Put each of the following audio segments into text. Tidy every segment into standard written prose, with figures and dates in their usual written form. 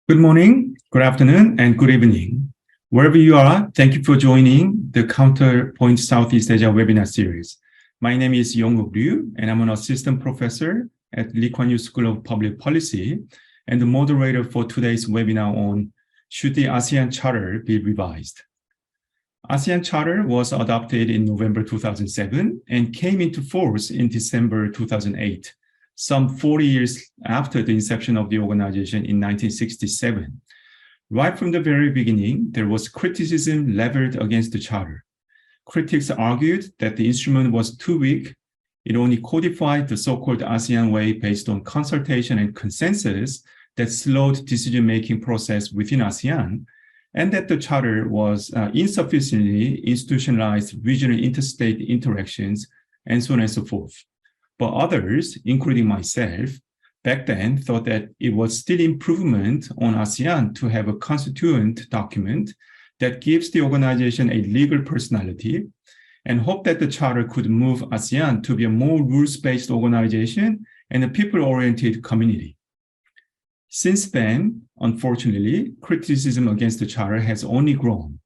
Good morning, good afternoon, and good evening. Wherever you are, thank you for joining the Counterpoint Southeast Asia webinar series. My name is Yong-wook Ryu, and I'm an assistant professor at Kuan School of Public Policy and the moderator for today's webinar on Should the ASEAN Charter be revised? ASEAN Charter was adopted in November 2007 and came into force in December 2008. Some 40 years after the inception of the organization in 1967. Right from the very beginning, there was criticism leveled against the charter. Critics argued that the instrument was too weak. It only codified the so-called ASEAN way based on consultation and consensus that slowed decision-making process within ASEAN, and that the charter was insufficiently institutionalized regional interstate interactions, and so on and so forth. But others, including myself, back then thought that it was still improvement on ASEAN to have a constituent document that gives the organization a legal personality, and hoped that the charter could move ASEAN to be a more rules-based organization and a people-oriented community. Since then, unfortunately, criticism against the charter has only grown.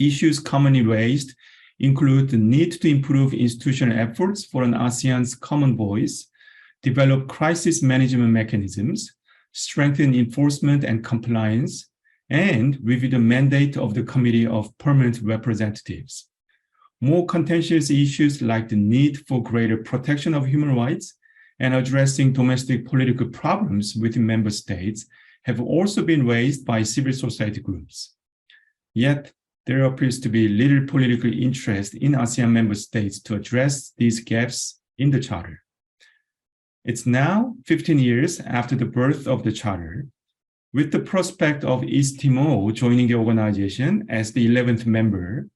Issues commonly raised include the need to improve institutional efforts for an ASEAN's common voice, develop crisis management mechanisms, strengthen enforcement and compliance, and review the mandate of the Committee of Permanent Representatives. More contentious issues like the need for greater protection of human rights and addressing domestic political problems within member states have also been raised by civil society groups. Yet, there appears to be little political interest in ASEAN member states to address these gaps in the charter. It's now 15 years after the birth of the charter. With the prospect of East Timor joining the organization as the 11th member,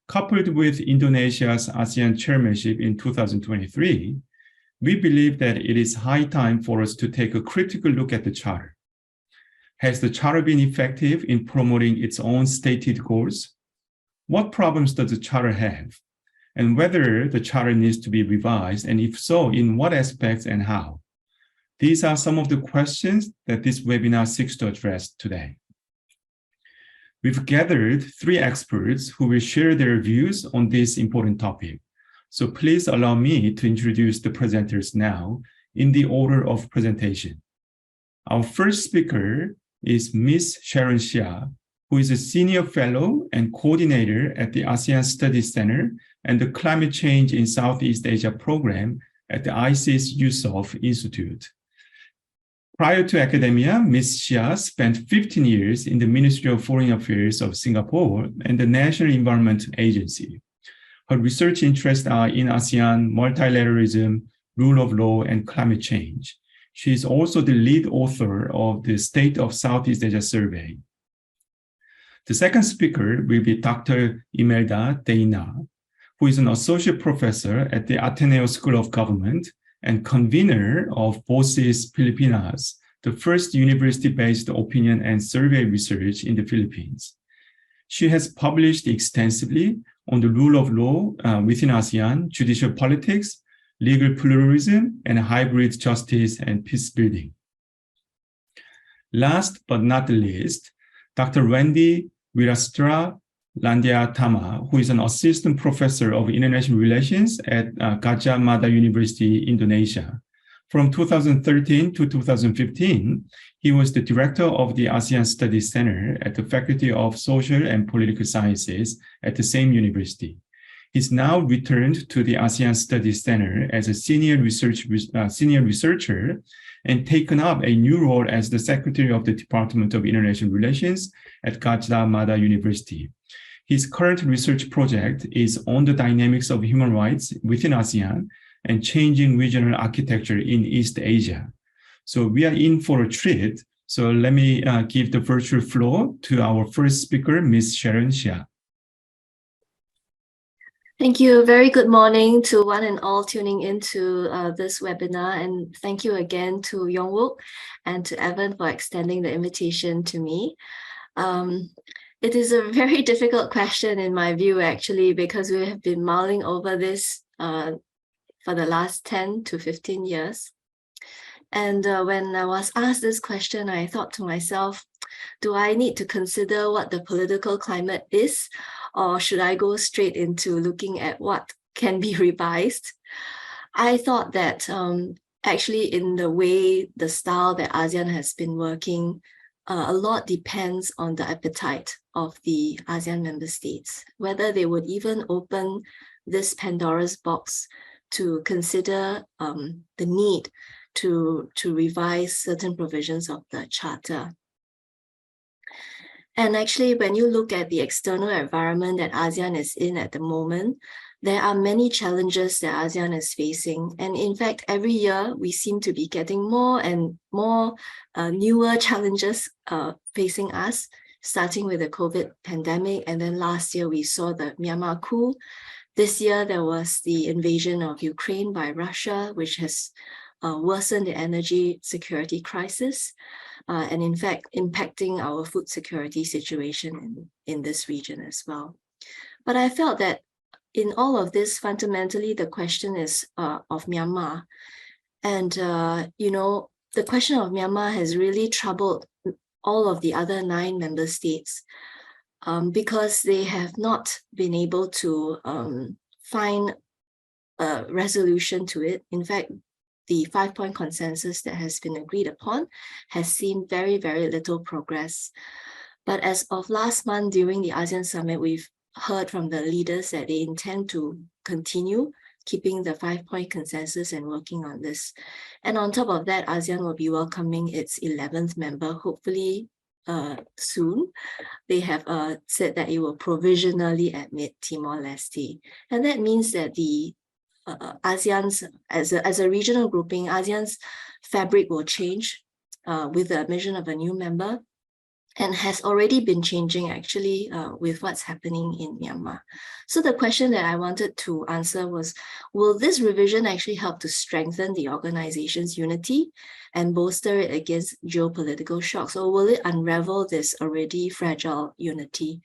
coupled with Indonesia's ASEAN chairmanship in 2023, we believe that it is high time for us to take a critical look at the charter. Has the charter been effective in promoting its own stated goals? What problems does the charter have? And whether the charter needs to be revised, and if so, in what aspects and how? These are some of the questions that this webinar seeks to address today. We've gathered 3 experts who will share their views on this important topic. So please allow me to introduce the presenters now in the order of presentation. Our first speaker is Ms. Sharon Xia, who is a senior fellow and coordinator at the ASEAN Studies Center and the Climate Change in Southeast Asia program at the ISIS Yusof Institute. Prior to academia, Ms. Xia spent 15 years in the Ministry of Foreign Affairs of Singapore and the National Environment Agency. Her research interests are in ASEAN, multilateralism, rule of law, and climate change. She is also the lead author of the State of Southeast Asia Survey. The second speaker will be Dr. Imelda Deina, who is an associate professor at the Ateneo School of Government and convener of Voces Filipinas, the first university-based opinion and survey research in the Philippines. She has published extensively on the rule of law within ASEAN, judicial politics, legal pluralism, and hybrid justice and peace building. Last but not the least, Dr. Wendy Wirastra Landiatama, who is an assistant professor of international relations at Gadjah Mada University, Indonesia. From 2013 to 2015, he was the director of the ASEAN Studies Center at the Faculty of Social and Political Sciences at the same university. He's now returned to the ASEAN Studies Center as a senior researcher and taken up a new role as the Secretary of the Department of International Relations at Gadjah Mada University. His current research project is on the dynamics of human rights within ASEAN and changing regional architecture in East Asia. So we are in for a treat. So let me give the virtual floor to our first speaker, Ms. Sharon Xia. Thank you. Very good morning to one and all tuning into this webinar. And thank you again to Yong-wook and to Evan for extending the invitation to me. It is a very difficult question in my view, actually, because we have been mulling over this for the last 10 to 15 years. And when I was asked this question, I thought to myself, Do I need to consider what the political climate is, or should I go straight into looking at what can be revised? I thought that actually in the way, the style that ASEAN has been working, a lot depends on the appetite of the ASEAN member states, whether they would even open this Pandora's box to consider the need to revise certain provisions of the Charter. And actually, when you look at the external environment that ASEAN is in at the moment, there are many challenges that ASEAN is facing. And in fact, every year we seem to be getting more and more newer challenges facing us, starting with the COVID pandemic. And then last year we saw the Myanmar coup. This year there was the invasion of Ukraine by Russia, which has worsened the energy security crisis. And in fact, impacting our food security situation in this region as well. But I felt that in all of this, fundamentally, the question is of Myanmar. And, you know, the question of Myanmar has really troubled all of the other 9 member states because they have not been able to find a resolution to it. In fact, the 5-point consensus that has been agreed upon has seen very, very little progress. But as of last month during the ASEAN Summit, we've heard from the leaders that they intend to continue keeping the 5-point consensus and working on this. And on top of that, ASEAN will be welcoming its 11th member, hopefully soon. They have said that it will provisionally admit Timor-Leste. And that means that the ASEAN's, as a regional grouping, ASEAN's fabric will change with the admission of a new member, and has already been changing actually with what's happening in Myanmar. So the question that I wanted to answer was, will this revision actually help to strengthen the organization's unity and bolster it against geopolitical shocks, or will it unravel this already fragile unity?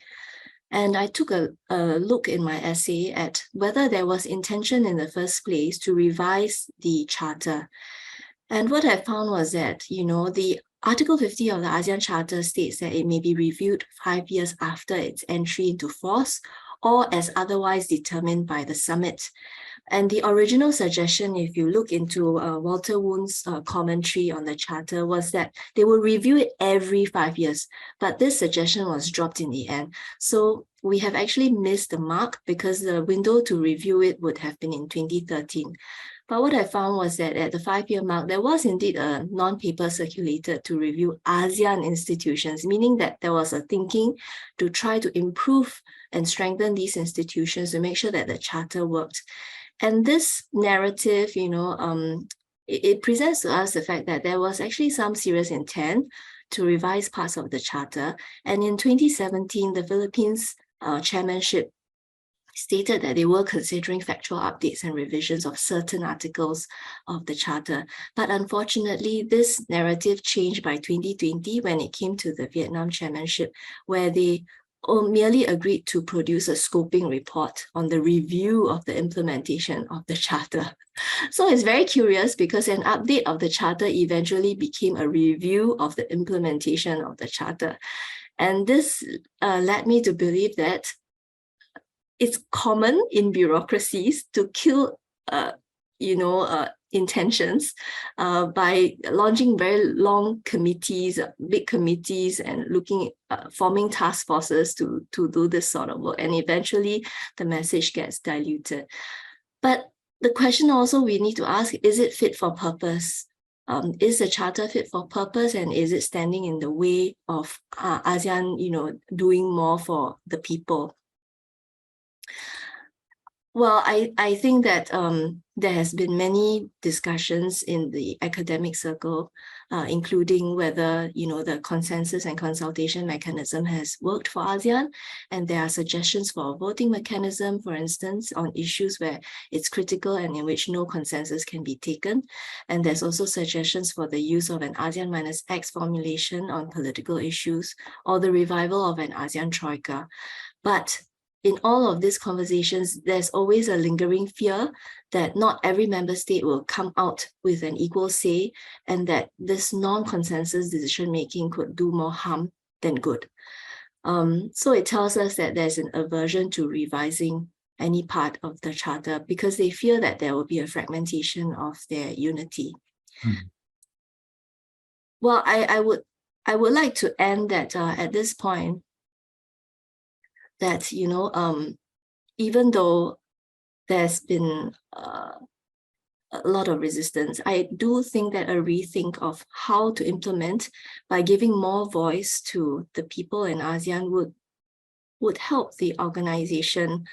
And I took a look in my essay at whether there was intention in the first place to revise the Charter. And what I found was that, you know, the Article 50 of the ASEAN Charter states that it may be reviewed 5 years after its entry into force or as otherwise determined by the summit. And the original suggestion, if you look into Walter Woon's commentary on the Charter, was that they will review it every 5 years. But this suggestion was dropped in the end. So we have actually missed the mark because the window to review it would have been in 2013. But what I found was that at the 5-year mark, there was indeed a non-paper circulated to review ASEAN institutions, meaning that there was a thinking to try to improve and strengthen these institutions to make sure that the Charter worked. And this narrative, you know, it presents to us the fact that there was actually some serious intent to revise parts of the Charter. And in 2017, the Philippines chairmanship stated that they were considering factual updates and revisions of certain articles of the Charter. But unfortunately, this narrative changed by 2020 when it came to the Vietnam chairmanship, where they merely agreed to produce a scoping report on the review of the implementation of the Charter. So it's very curious because an update of the Charter eventually became a review of the implementation of the Charter. And this led me to believe that it's common in bureaucracies to kill, intentions by launching very long committees, big committees, and forming task forces to do this sort of work. And eventually the message gets diluted. But the question also we need to ask, is it fit for purpose? Is the Charter fit for purpose, and is it standing in the way of ASEAN, doing more for the people? Well, I think that there has been many discussions in the academic circle, including whether, the consensus and consultation mechanism has worked for ASEAN. And there are suggestions for a voting mechanism, for instance, on issues where it's critical and in which no consensus can be taken. And there's also suggestions for the use of an ASEAN minus X formulation on political issues, or the revival of an ASEAN Troika. But in all of these conversations, there's always a lingering fear that not every member state will come out with an equal say, and that this non-consensus decision-making could do more harm than good. So it tells us that there's an aversion to revising any part of the charter because they fear that there will be a fragmentation of their unity. Well, I would like to end that at this point that, even though there's been a lot of resistance, I do think that a rethink of how to implement by giving more voice to the people in ASEAN would help the organization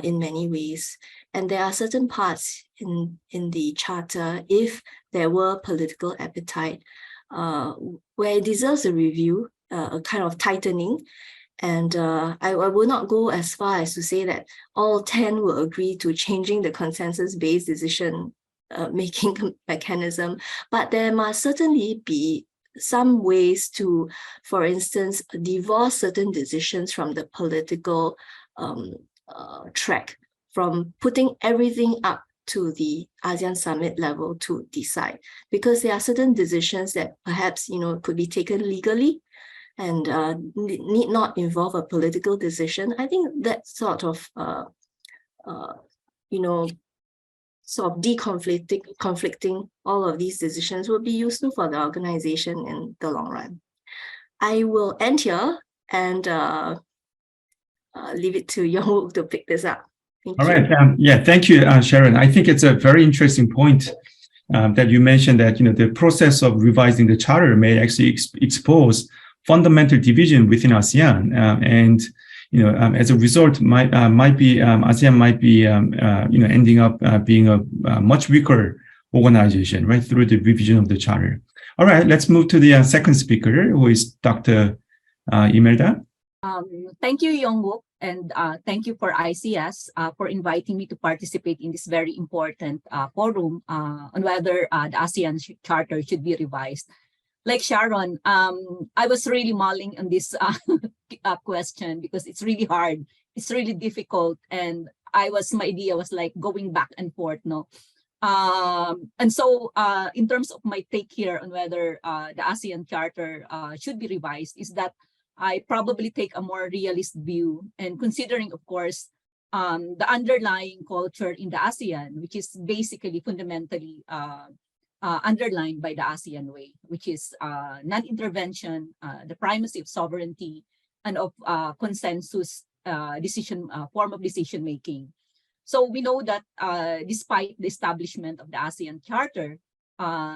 in many ways. And there are certain parts in the charter, if there were political appetite, where it deserves a review, a kind of tightening. And I will not go as far as to say that all 10 will agree to changing the consensus-based decision making mechanism, but there must certainly be some ways to, for instance, divorce certain decisions from the political track, from putting everything up to the ASEAN summit level to decide, because there are certain decisions that perhaps could be taken legally and need not involve a political decision. I think that sort of conflicting all of these decisions will be useful for the organization in the long run. I will end here and leave it to Young to pick this up. Thank All you. right. Thank you, Sharon. I think it's a very interesting point that you mentioned that the process of revising the charter may actually expose fundamental division within ASEAN, and as a result, ASEAN might be ending up being a much weaker organization, right, through the revision of the charter. All right, let's move to the second speaker, who is Dr. Imelda. Thank you, Young-wook, and thank you for ICS for inviting me to participate in this very important forum on whether the ASEAN Charter should be revised. Like Sharon, I was really mulling on this question because it's really hard, it's really difficult, and my idea was like going back and forth, no? And so in terms of my take here on whether the ASEAN Charter should be revised, is that I probably take a more realist view, and considering, of course, the underlying culture in the ASEAN, which is basically fundamentally underlined by the ASEAN way, which is non-intervention, the primacy of sovereignty, and of consensus form of decision making. So we know that despite the establishment of the ASEAN Charter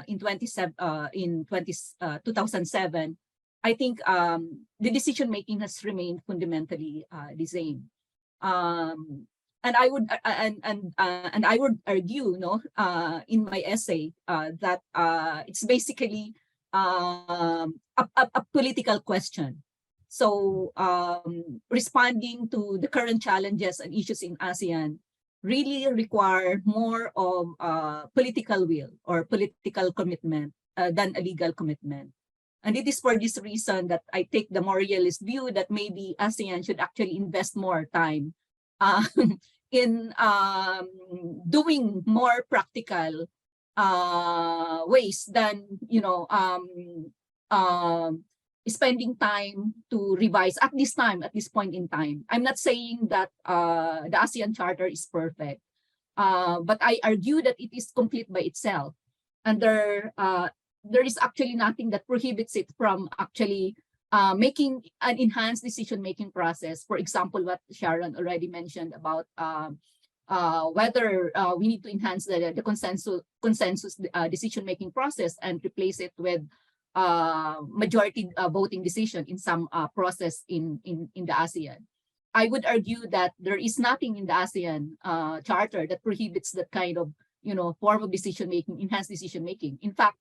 in 2007, I think the decision making has remained fundamentally the same. And I would argue, in my essay that it's basically a political question. So responding to the current challenges and issues in ASEAN really require more of political will or political commitment than a legal commitment. And it is for this reason that I take the more realist view that maybe ASEAN should actually invest more time in doing more practical ways than spending time to revise at this point in time. I'm not saying that the ASEAN Charter is perfect, but I argue that it is complete by itself, and there is actually nothing that prohibits it from actually making an enhanced decision-making process. For example, what Sharon already mentioned about whether we need to enhance the consensus decision-making process and replace it with majority voting decision in some process in the ASEAN. I would argue that there is nothing in the ASEAN Charter that prohibits that kind of form of decision-making, enhanced decision-making. In fact,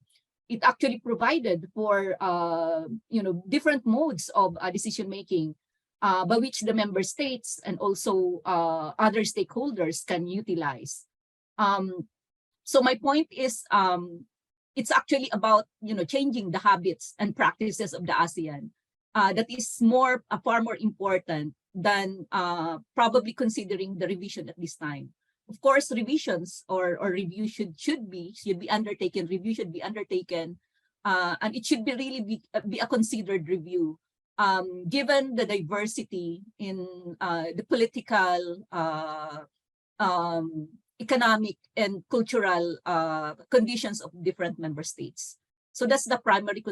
it actually provided for different modes of decision making by which the member states and also other stakeholders can utilize. So my point is, it's actually about changing the habits and practices of the ASEAN. That is far more important than probably considering the revision at this time. Of course, revisions or review should be undertaken. Review should be undertaken, and it should be really be a considered review given the diversity in the political, economic, and cultural conditions of different member states. So that's the primary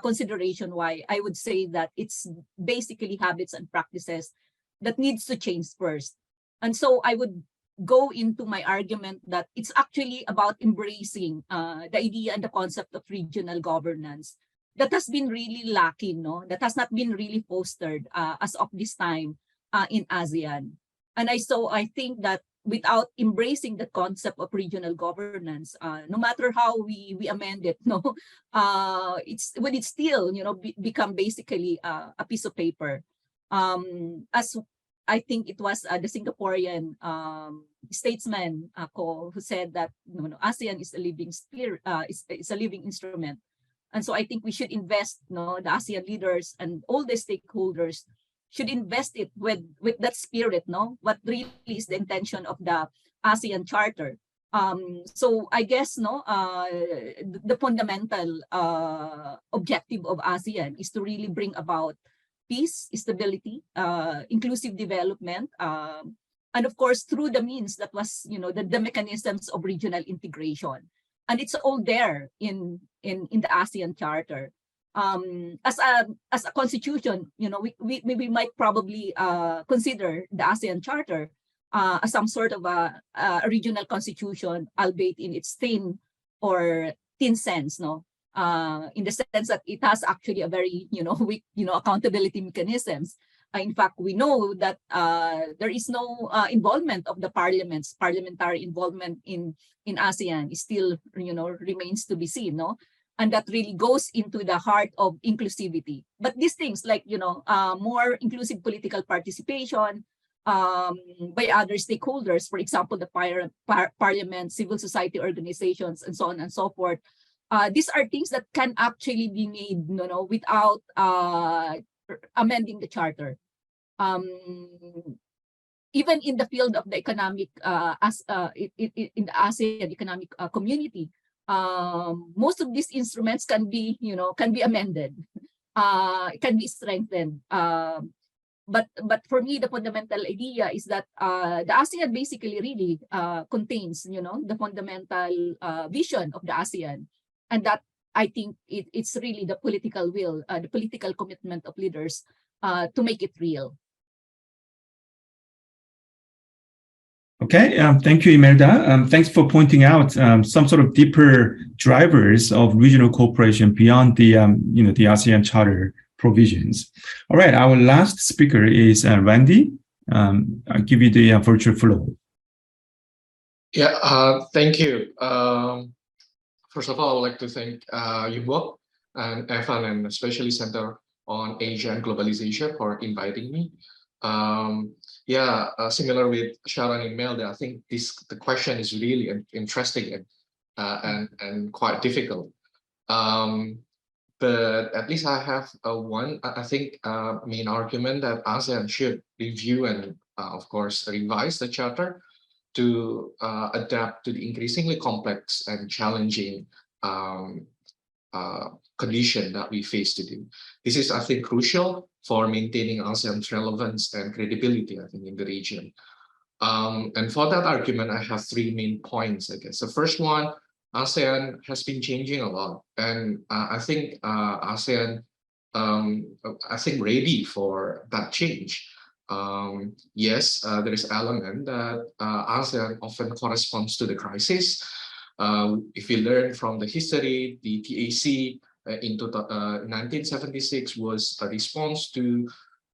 consideration why I would say that it's basically habits and practices that needs to change first. And so I would go into my argument that it's actually about embracing the idea and the concept of regional governance that has been really lacking, no? That has not been really fostered as of this time in ASEAN. And I think that without embracing the concept of regional governance, no matter how we amend it, no, it's still, become basically a piece of paper. As I think it was the Singaporean statesman who said that ASEAN is a living spirit, is a living instrument, and so I think we should invest, the ASEAN leaders and all the stakeholders should invest it with that spirit, no? What really is the intention of the ASEAN Charter? So I guess, the fundamental objective of ASEAN is to really bring about peace, stability, inclusive development, and of course through the means that was, the mechanisms of regional integration, and it's all there in the ASEAN Charter. As a constitution, we might probably consider the ASEAN Charter as some sort of a regional constitution, albeit in its thin sense, no? In the sense that it has actually a very, weak, accountability mechanisms. In fact, we know that there is no involvement of the parliamentary involvement in ASEAN is still, remains to be seen, no? And that really goes into the heart of inclusivity. But these things like, more inclusive political participation by other stakeholders, for example, the parliament, civil society organizations, and so on and so forth. These are things that can actually be made, without amending the charter. Even in the field of the economic, in the ASEAN economic community, most of these instruments can be, can be amended, can be strengthened. But for me, the fundamental idea is that the ASEAN basically really contains, the fundamental vision of the ASEAN, and that I think it's really the political will, the political commitment of leaders to make it real. Okay, thank you, Imelda. Thanks for pointing out some sort of deeper drivers of regional cooperation beyond the, the ASEAN Charter provisions. All right, our last speaker is Randy. I'll give you the virtual floor. Yeah, thank you. First of all, I'd like to thank you both and Evan, and especially Center on Asia and Globalisation for inviting me. Similar with Sharon and Imelda, I think the question is really interesting and quite difficult. But at least I have one, I think, main argument that ASEAN should review and, of course, revise the charter to adapt to the increasingly complex and challenging condition that we face today. This is, I think, crucial for maintaining ASEAN's relevance and credibility, I think, in the region. And for that argument, I have three main points, I guess. The first one, ASEAN has been changing a lot, and I think ASEAN, ready for that change. Yes, there is element that ASEAN often corresponds to the crisis. If you learn from the history, the TAC in 1976 was a response to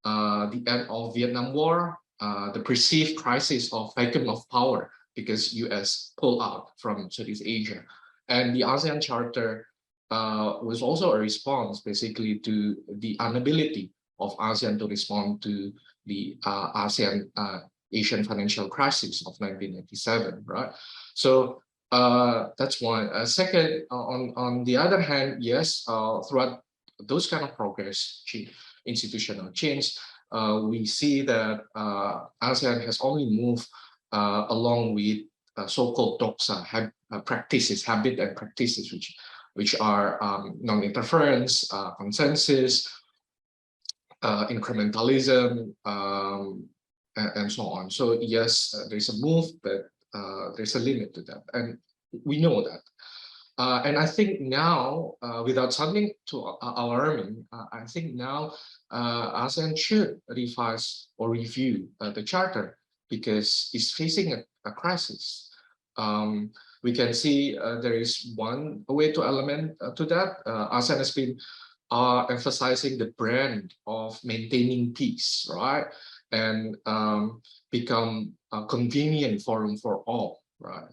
the end of Vietnam War, the perceived crisis of vacuum of power because US pulled out from Southeast Asia. And the ASEAN Charter was also a response basically to the inability of ASEAN to respond to the ASEAN Asian financial crisis of 1997, right? So that's one. Second, on the other hand, yes, throughout those kind of progress, institutional change, we see that ASEAN has only moved along with so-called doxa practices, habit and practices, which are non-interference, consensus, incrementalism, and so on. So yes, there's a move, but there's a limit to that, and we know that. And I think now, without sounding too alarming, I think now ASEAN should revise or review the charter because it's facing a crisis. We can see there is one way to element to that. ASEAN has been emphasizing the brand of maintaining peace, right? And become a convenient forum for all, right?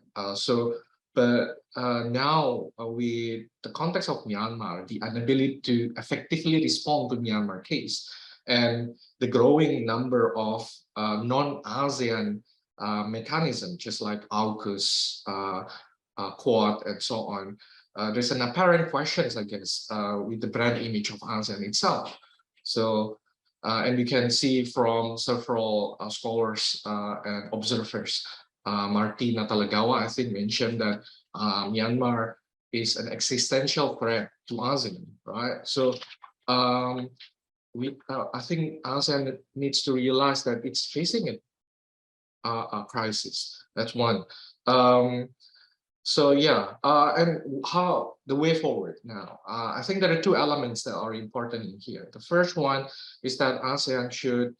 But now with the context of Myanmar, the inability to effectively respond to Myanmar case, and the growing number of non-ASEAN mechanisms, just like AUKUS, Quad, and so on, there's an apparent question, I guess, with the brand image of ASEAN itself. So, and we can see from several scholars and observers, Martina Talagawa, I think, mentioned that Myanmar is an existential threat to ASEAN, right? So I think ASEAN needs to realize that it's facing a crisis. That's one. So yeah, and how the way forward now? I think there are two elements that are important in here. The first one is that ASEAN should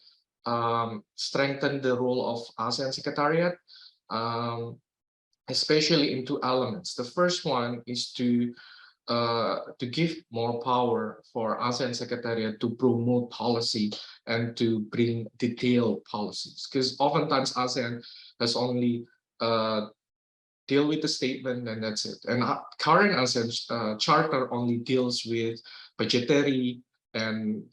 strengthen the role of ASEAN Secretariat, especially in two elements. The first one is to give more power for ASEAN Secretariat to promote policy and to bring detailed policies, because oftentimes ASEAN has only deal with the statement and that's it. And current ASEAN Charter only deals with budgetary and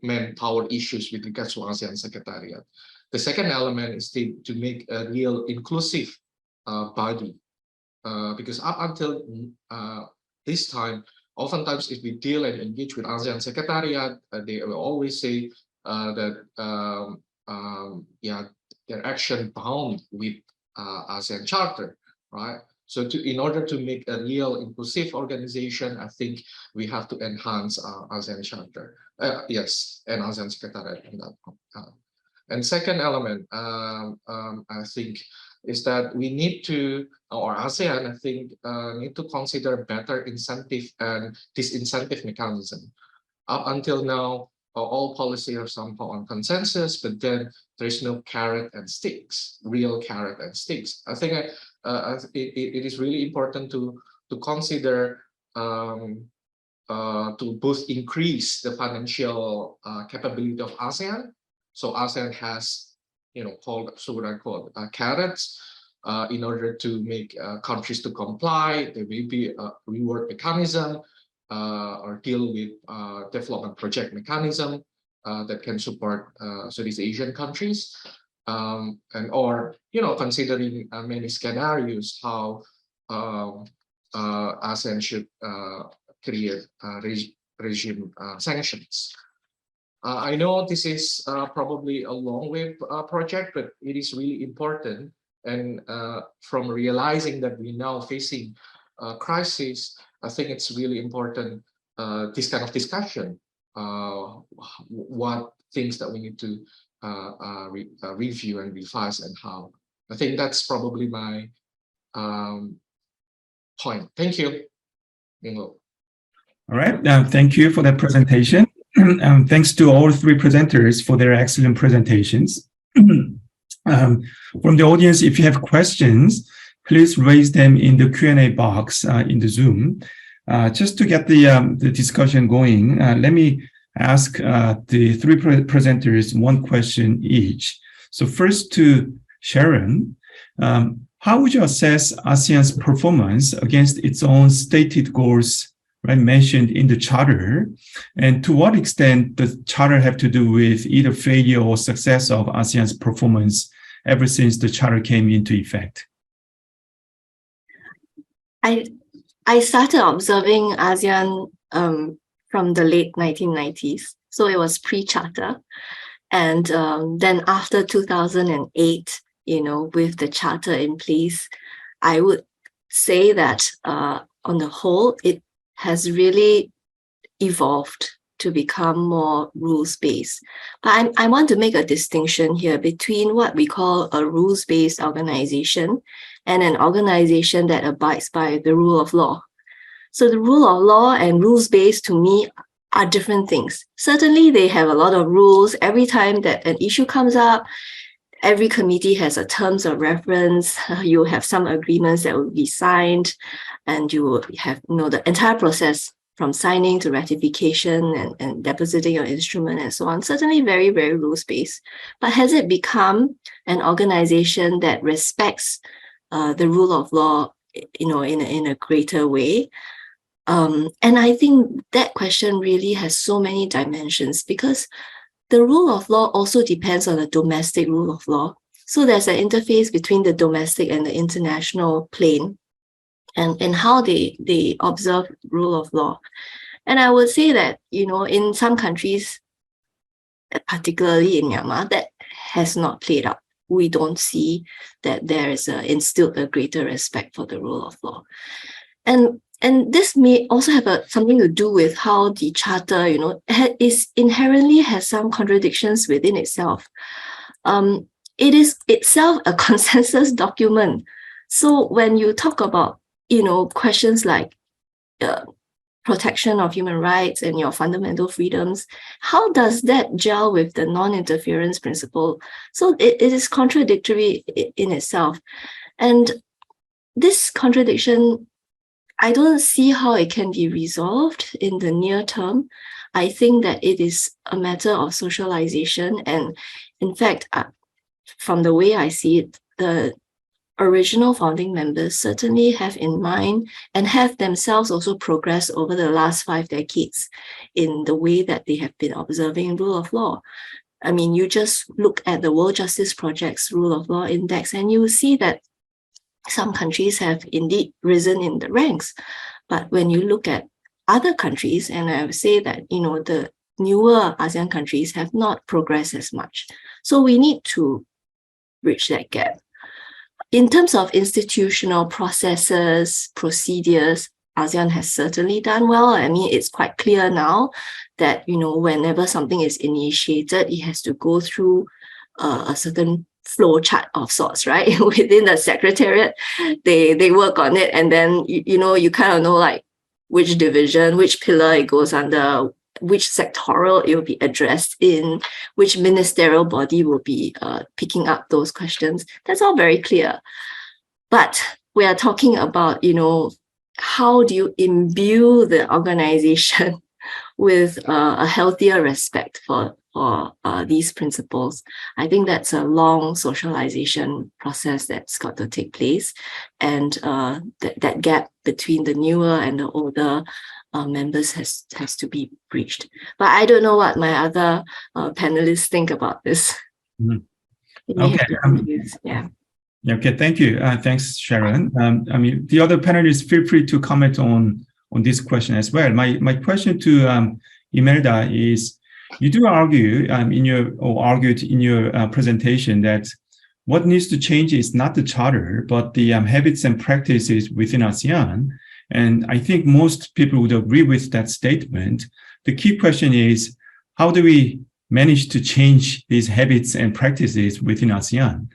manpower issues with regards to ASEAN Secretariat. The second element is to make a real inclusive body, because up until this time, oftentimes if we deal and engage with ASEAN Secretariat, they will always say that yeah, their action bound with ASEAN Charter, right? So in order to make a real inclusive organization, I think we have to enhance ASEAN Charter. Yes, and ASEAN Secretariat in that. And second element, I think, is that we need to, or ASEAN, I think, need to consider better incentive and disincentive mechanism. Up until now, all policy are somehow on consensus, but then there's no carrot and sticks, real carrot and sticks. I think it is really important to consider to both increase the financial capability of ASEAN. So ASEAN has, called carrots in order to make countries to comply. There may be a reward mechanism or deal with development project mechanism that can support Southeast Asian countries, and or considering many scenarios how ASEAN should create regime sanctions. I know this is probably a long way project, but it is really important. And from realizing that we're now facing a crisis, I think it's really important, this kind of discussion, what things that we need to review and revise and how. I think that's probably my point. Thank you. All right, thank you for that presentation. Thanks to all three presenters for their excellent presentations. From the audience, if you have questions, please raise them in the Q&A box in the Zoom. Just to get the discussion going, let me ask the three presenters one question each. So first to Sharon, how would you assess ASEAN's performance against its own stated goals, right, mentioned in the Charter? And to what extent does Charter have to do with either failure or success of ASEAN's performance ever since the Charter came into effect? I started observing ASEAN from the late 1990s, so it was pre-Charter. And then after 2008, with the Charter in place, I would say that on the whole, it has really evolved to become more rules-based. But I want to make a distinction here between what we call a rules-based organization and an organization that abides by the rule of law. So the rule of law and rules-based to me are different things. Certainly, they have a lot of rules. Every time that an issue comes up, every committee has a terms of reference. You have some agreements that will be signed, and you will have the entire process from signing to ratification and depositing your instrument and so on. Certainly very, very rules-based. But has it become an organization that respects the rule of law, in a greater way? And I think that question really has so many dimensions, because the rule of law also depends on the domestic rule of law. So there's an interface between the domestic and the international plane, and how they observe rule of law. And I would say that, in some countries, particularly in Myanmar, that has not played out. We don't see that there is instilled a greater respect for the rule of law. And this may also have something to do with how the charter, is inherently has some contradictions within itself. It is itself a consensus document. So when you talk about, questions like protection of human rights and your fundamental freedoms, how does that gel with the non-interference principle? So it is contradictory in itself. And this contradiction, I don't see how it can be resolved in the near term. I think that it is a matter of socialization. And in fact, from the way I see it, the original founding members certainly have in mind and have themselves also progressed over the last 5 decades in the way that they have been observing rule of law. I mean, you just look at the World Justice Project's Rule of Law Index and you will see that some countries have indeed risen in the ranks. But when you look at other countries, and I would say that, the newer ASEAN countries have not progressed as much. So we need to bridge that gap. In terms of institutional processes, procedures, ASEAN has certainly done well. I mean, it's quite clear now that, whenever something is initiated, it has to go through a certain flow chart of sorts, right? Within the secretariat, they work on it, and then you kind of know like which division, which pillar it goes under, which sectoral it will be addressed in, which ministerial body will be picking up those questions. That's all very clear. But we are talking about, how do you imbue the organization with a healthier respect for these principles? I think that's a long socialization process that's got to take place, and that gap between the newer and the older members has to be breached. But I don't know what my other panelists think about this. Mm-hmm. Okay. Yeah. Okay. Thank you. Thanks, Sharon. I mean, the other panelists, feel free to comment on this question as well. My question to Imelda is: you do argue argued in your presentation that what needs to change is not the charter, but the habits and practices within ASEAN. And I think most people would agree with that statement. The key question is, how do we manage to change these habits and practices within ASEAN?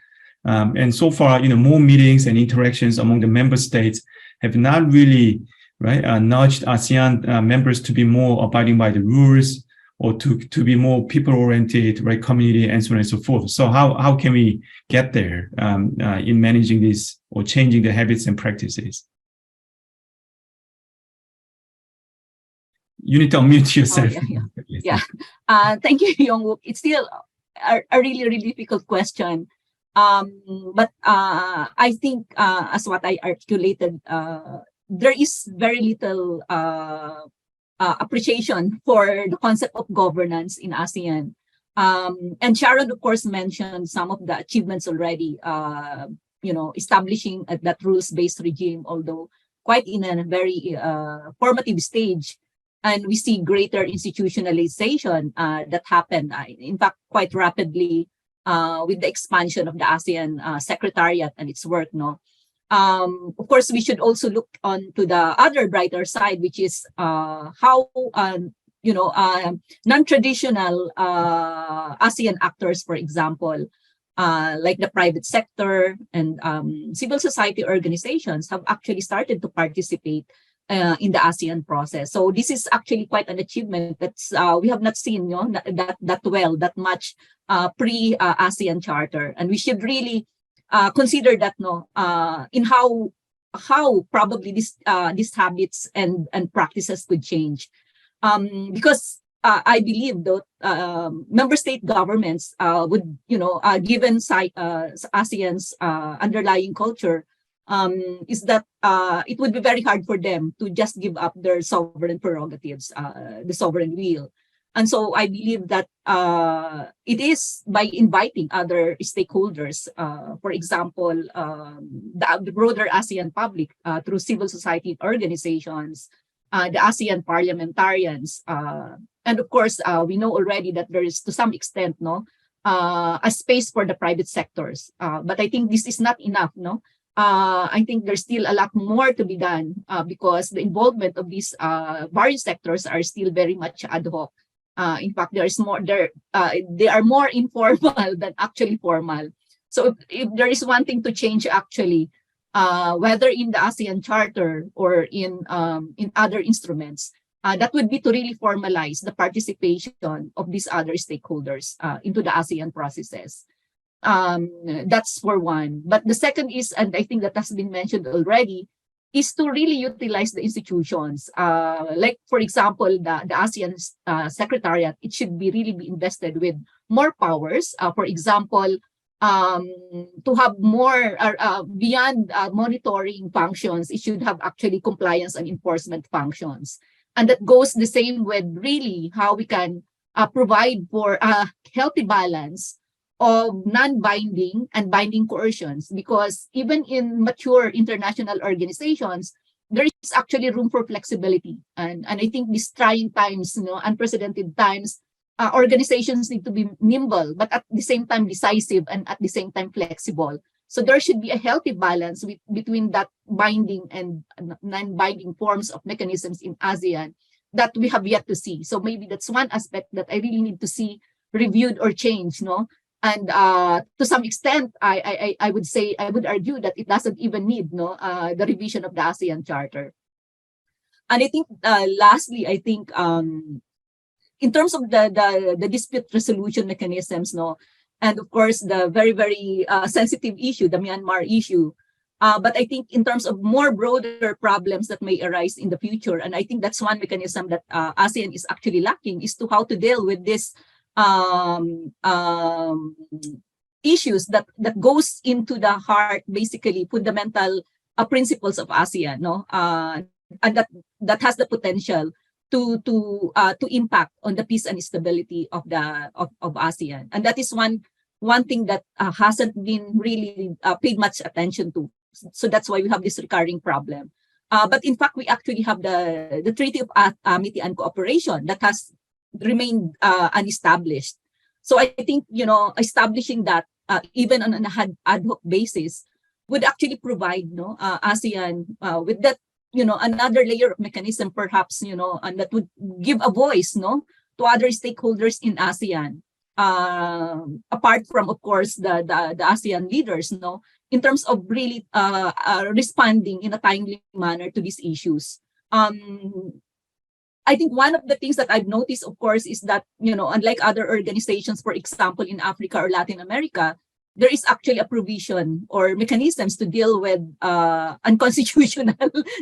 And so far, more meetings and interactions among the member states have not really nudged ASEAN members to be more abiding by the rules, or to be more people-oriented, community, and so on and so forth. So how can we get there in managing this or changing the habits and practices? You need to unmute yourself. Yeah. Thank you, Yong-wook. It's still a really, really difficult question. But I think, as what I articulated, there is very little appreciation for the concept of governance in ASEAN. And Sharon, of course, mentioned some of the achievements already, establishing that rules-based regime, although quite in a very formative stage. And we see greater institutionalization that happened, in fact, quite rapidly with the expansion of the ASEAN Secretariat and its work. Of course, we should also look on to the other brighter side, which is how non-traditional ASEAN actors, for example, like the private sector and civil society organizations have actually started to participate in the ASEAN process. So this is actually quite an achievement that's we have not seen that much pre-ASEAN Charter, and we should really consider that in how probably these habits and practices could change, because I believe that member state governments would, given ASEAN's underlying culture, is that it would be very hard for them to just give up their sovereign prerogatives, the sovereign will. And so I believe that it is by inviting other stakeholders, for example, the broader ASEAN public through civil society organizations, the ASEAN parliamentarians, and of course, we know already that there is, to some extent, a space for the private sectors. But I think this is not enough, I think there's still a lot more to be done because the involvement of these various sectors are still very much ad hoc. In fact, there is more there. They are more informal than actually formal. So if there is one thing to change, actually, whether in the ASEAN Charter or in other instruments, that would be to really formalize the participation of these other stakeholders into the ASEAN processes. That's for one. But the second is, and I think that has been mentioned already, is to really utilize the institutions. Like, for example, the ASEAN Secretariat, it should really be invested with more powers. For example, to have more beyond monitoring functions, it should have actually compliance and enforcement functions. And that goes the same with really how we can provide for a healthy balance of non-binding and binding coercions, because even in mature international organizations, there is actually room for flexibility. And I think these trying times, unprecedented times, organizations need to be nimble, but at the same time decisive and at the same time flexible. So there should be a healthy balance between that binding and non-binding forms of mechanisms in ASEAN that we have yet to see. So maybe that's one aspect that I really need to see reviewed or changed, And to some extent, I would argue that it doesn't even need the revision of the ASEAN Charter. And I think lastly, I think in terms of the dispute resolution mechanisms, and of course the very, very sensitive issue, the Myanmar issue. But I think in terms of more broader problems that may arise in the future, and I think that's one mechanism that ASEAN is actually lacking, is to how to deal with this issues that goes into the heart, basically fundamental principles of ASEAN, and that has the potential to impact on the peace and stability of ASEAN, and that is one thing that hasn't been really paid much attention to. So that's why we have this recurring problem. But in fact, we actually have the Treaty of Amity and Cooperation that has remained unestablished. So I think establishing that even on an ad hoc basis would actually provide ASEAN with that another layer of mechanism, perhaps, and that would give a voice to other stakeholders in ASEAN, apart from, of course, the ASEAN leaders, in terms of really responding in a timely manner to these issues. I think one of the things that I've noticed, of course, is that, unlike other organizations, for example, in Africa or Latin America, there is actually a provision or mechanisms to deal with unconstitutional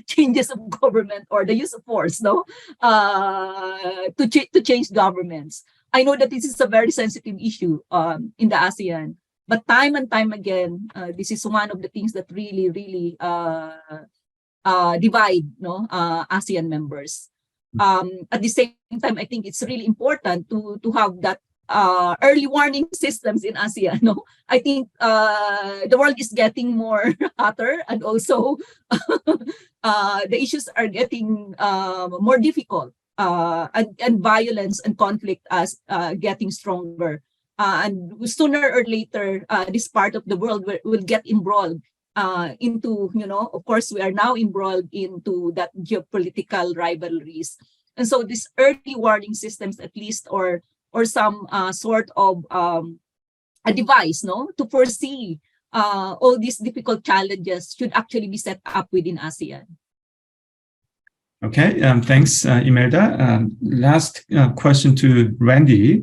changes of government or the use of force, to change governments. I know that this is a very sensitive issue in the ASEAN, but time and time again, this is one of the things that really, really divide ASEAN members. At the same time, I think it's really important to have that early warning systems in ASEAN. I think the world is getting more hotter, and also the issues are getting more difficult, and violence and conflict as getting stronger. And sooner or later, this part of the world will get embroiled into, of course, we are now embroiled into that geopolitical rivalries. And so this early warning systems, at least, or some sort of a device, no, to foresee all these difficult challenges should actually be set up within ASEAN. Okay, thanks, Imelda. Last question to Randy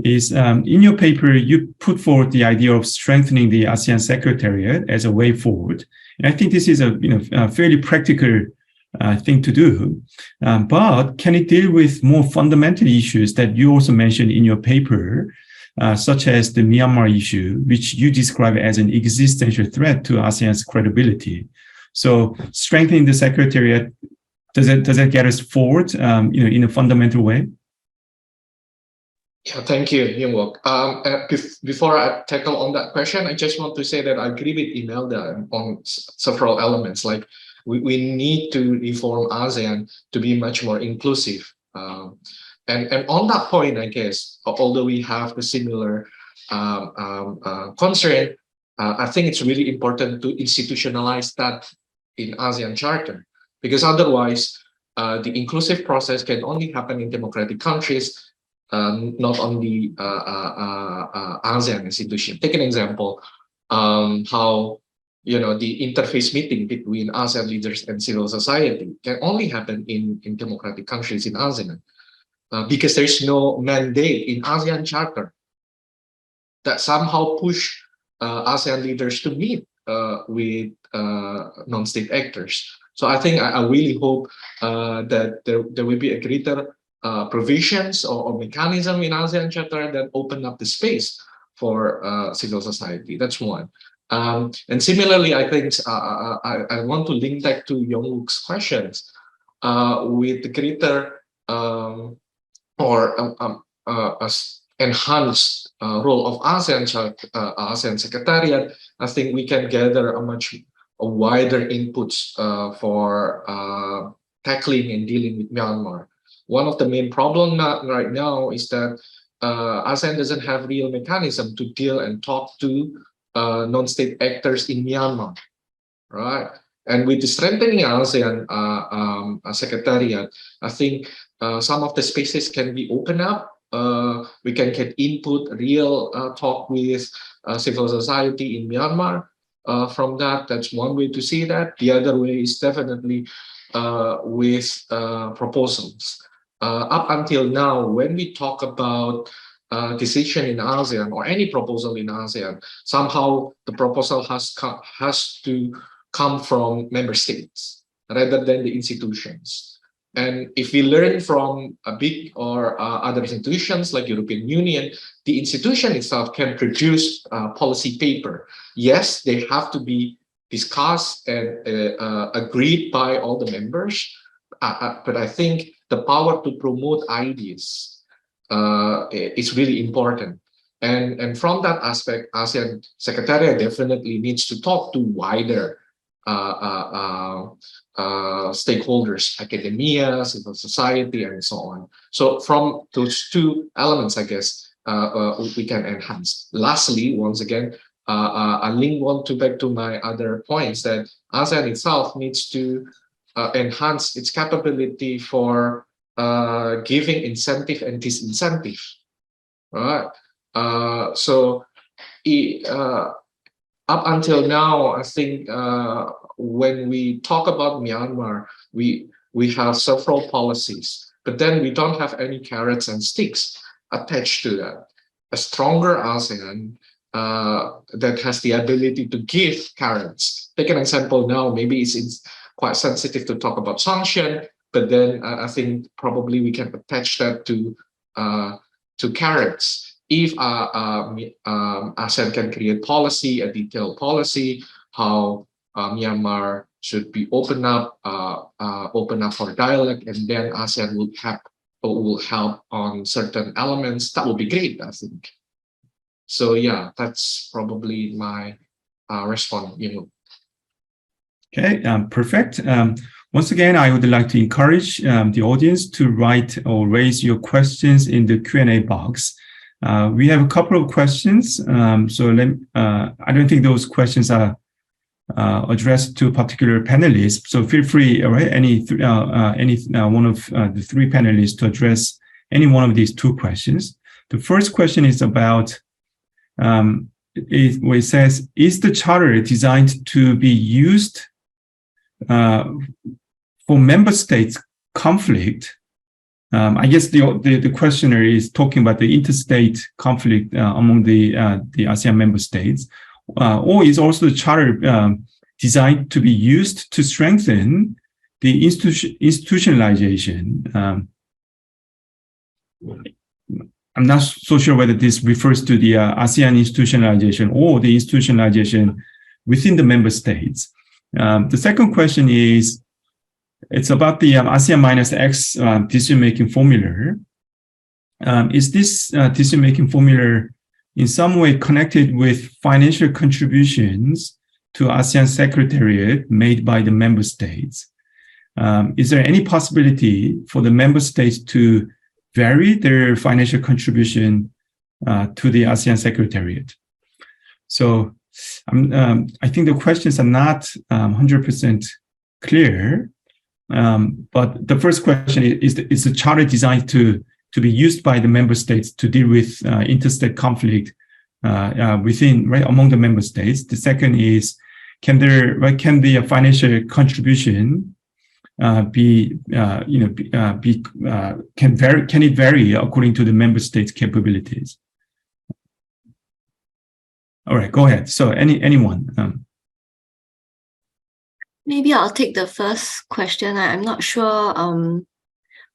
is, in your paper, you put forward the idea of strengthening the ASEAN Secretariat as a way forward. And I think this is a fairly practical thing to do, but can it deal with more fundamental issues that you also mentioned in your paper, such as the Myanmar issue, which you describe as an existential threat to ASEAN's credibility? So strengthening the Secretariat, does that get us forward, in a fundamental way? Yeah, thank you, Young-wook. Before I tackle on that question, I just want to say that I agree with Imelda on several elements. Like we need to reform ASEAN to be much more inclusive. And on that point, I guess, although we have the similar concern, I think it's really important to institutionalize that in ASEAN Charter, because otherwise the inclusive process can only happen in democratic countries, not only ASEAN institution. Take an example, how the interface meeting between ASEAN leaders and civil society can only happen in democratic countries in ASEAN, because there's no mandate in ASEAN Charter that somehow push ASEAN leaders to meet with non-state actors. So I think I really hope that there will be a greater provisions or mechanism in ASEAN Charter that open up the space for civil society. That's one. And similarly, I think I want to link back to Young-wook's questions with the greater enhanced role of ASEAN Secretariat. I think we can gather a wider inputs for tackling and dealing with Myanmar. One of the main problems right now is that ASEAN doesn't have real mechanism to deal and talk to non-state actors in Myanmar, right? And with the strengthening ASEAN Secretariat, I think some of the spaces can be opened up. We can get input, real talk with civil society in Myanmar. From that's one way to see that. The other way is definitely with proposals. Up until now, when we talk about decision in ASEAN or any proposal in ASEAN, somehow the proposal has to come from member states rather than the institutions. And if we learn from a big or other institutions like European Union, the institution itself can produce policy paper. Yes, they have to be discussed and agreed by all the members, but I think the power to promote ideas is really important. And from that aspect, ASEAN Secretariat definitely needs to talk to wider stakeholders, academia, civil society, and so on. So from those two elements, I guess, we can enhance. Lastly, once again, I link back to my other points that ASEAN itself needs to enhance its capability for giving incentive and disincentive, right? So up until now, I think when we talk about Myanmar, we have several policies, but then we don't have any carrots and sticks attached to that. A stronger ASEAN that has the ability to give carrots. Take an example now, maybe it's quite sensitive to talk about sanction, but then I think probably we can attach that to carrots. If ASEAN can create policy, a detailed policy, how Myanmar should be open up for dialogue, and then ASEAN will help on certain elements, that would be great, I think. So yeah, that's probably my response. Okay, perfect. Once again, I would like to encourage the audience to write or raise your questions in the Q&A box. We have a couple of questions, so I don't think those questions are addressed to particular panelists. So feel free, all right, any one of the three panelists to address any one of these two questions. The first question is about where it says, is the charter designed to be used for member states conflict? I guess the questioner is talking about the interstate conflict among the ASEAN member states, or is also the charter designed to be used to strengthen the institutionalization? I'm not so sure whether this refers to the ASEAN institutionalization or the institutionalization within the member states. The second question is, it's about the ASEAN minus X decision-making formula. Is this decision-making formula in some way connected with financial contributions to ASEAN Secretariat made by the member states? Is there any possibility for the member states to vary their financial contribution to the ASEAN Secretariat? So I think the questions are not 100% clear. But the first question is the charter designed to be used by the member states to deal with interstate conflict among the member states? The second is, can the financial contribution can it vary according to the member states' capabilities? All right, go ahead. So anyone? Maybe I'll take the first question. I'm not sure.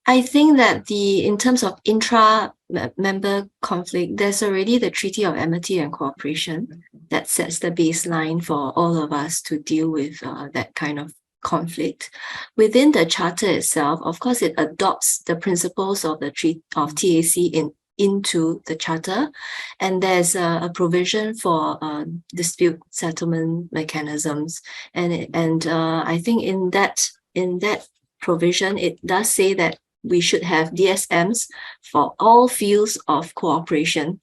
I think that in terms of intra-member conflict, there's already the Treaty of Amity and Cooperation that sets the baseline for all of us to deal with that kind of conflict. Within the Charter itself, of course, it adopts the principles of the TAC into the Charter, and there's a provision for dispute settlement mechanisms, and I think in that provision it does say that we should have DSMs for all fields of cooperation,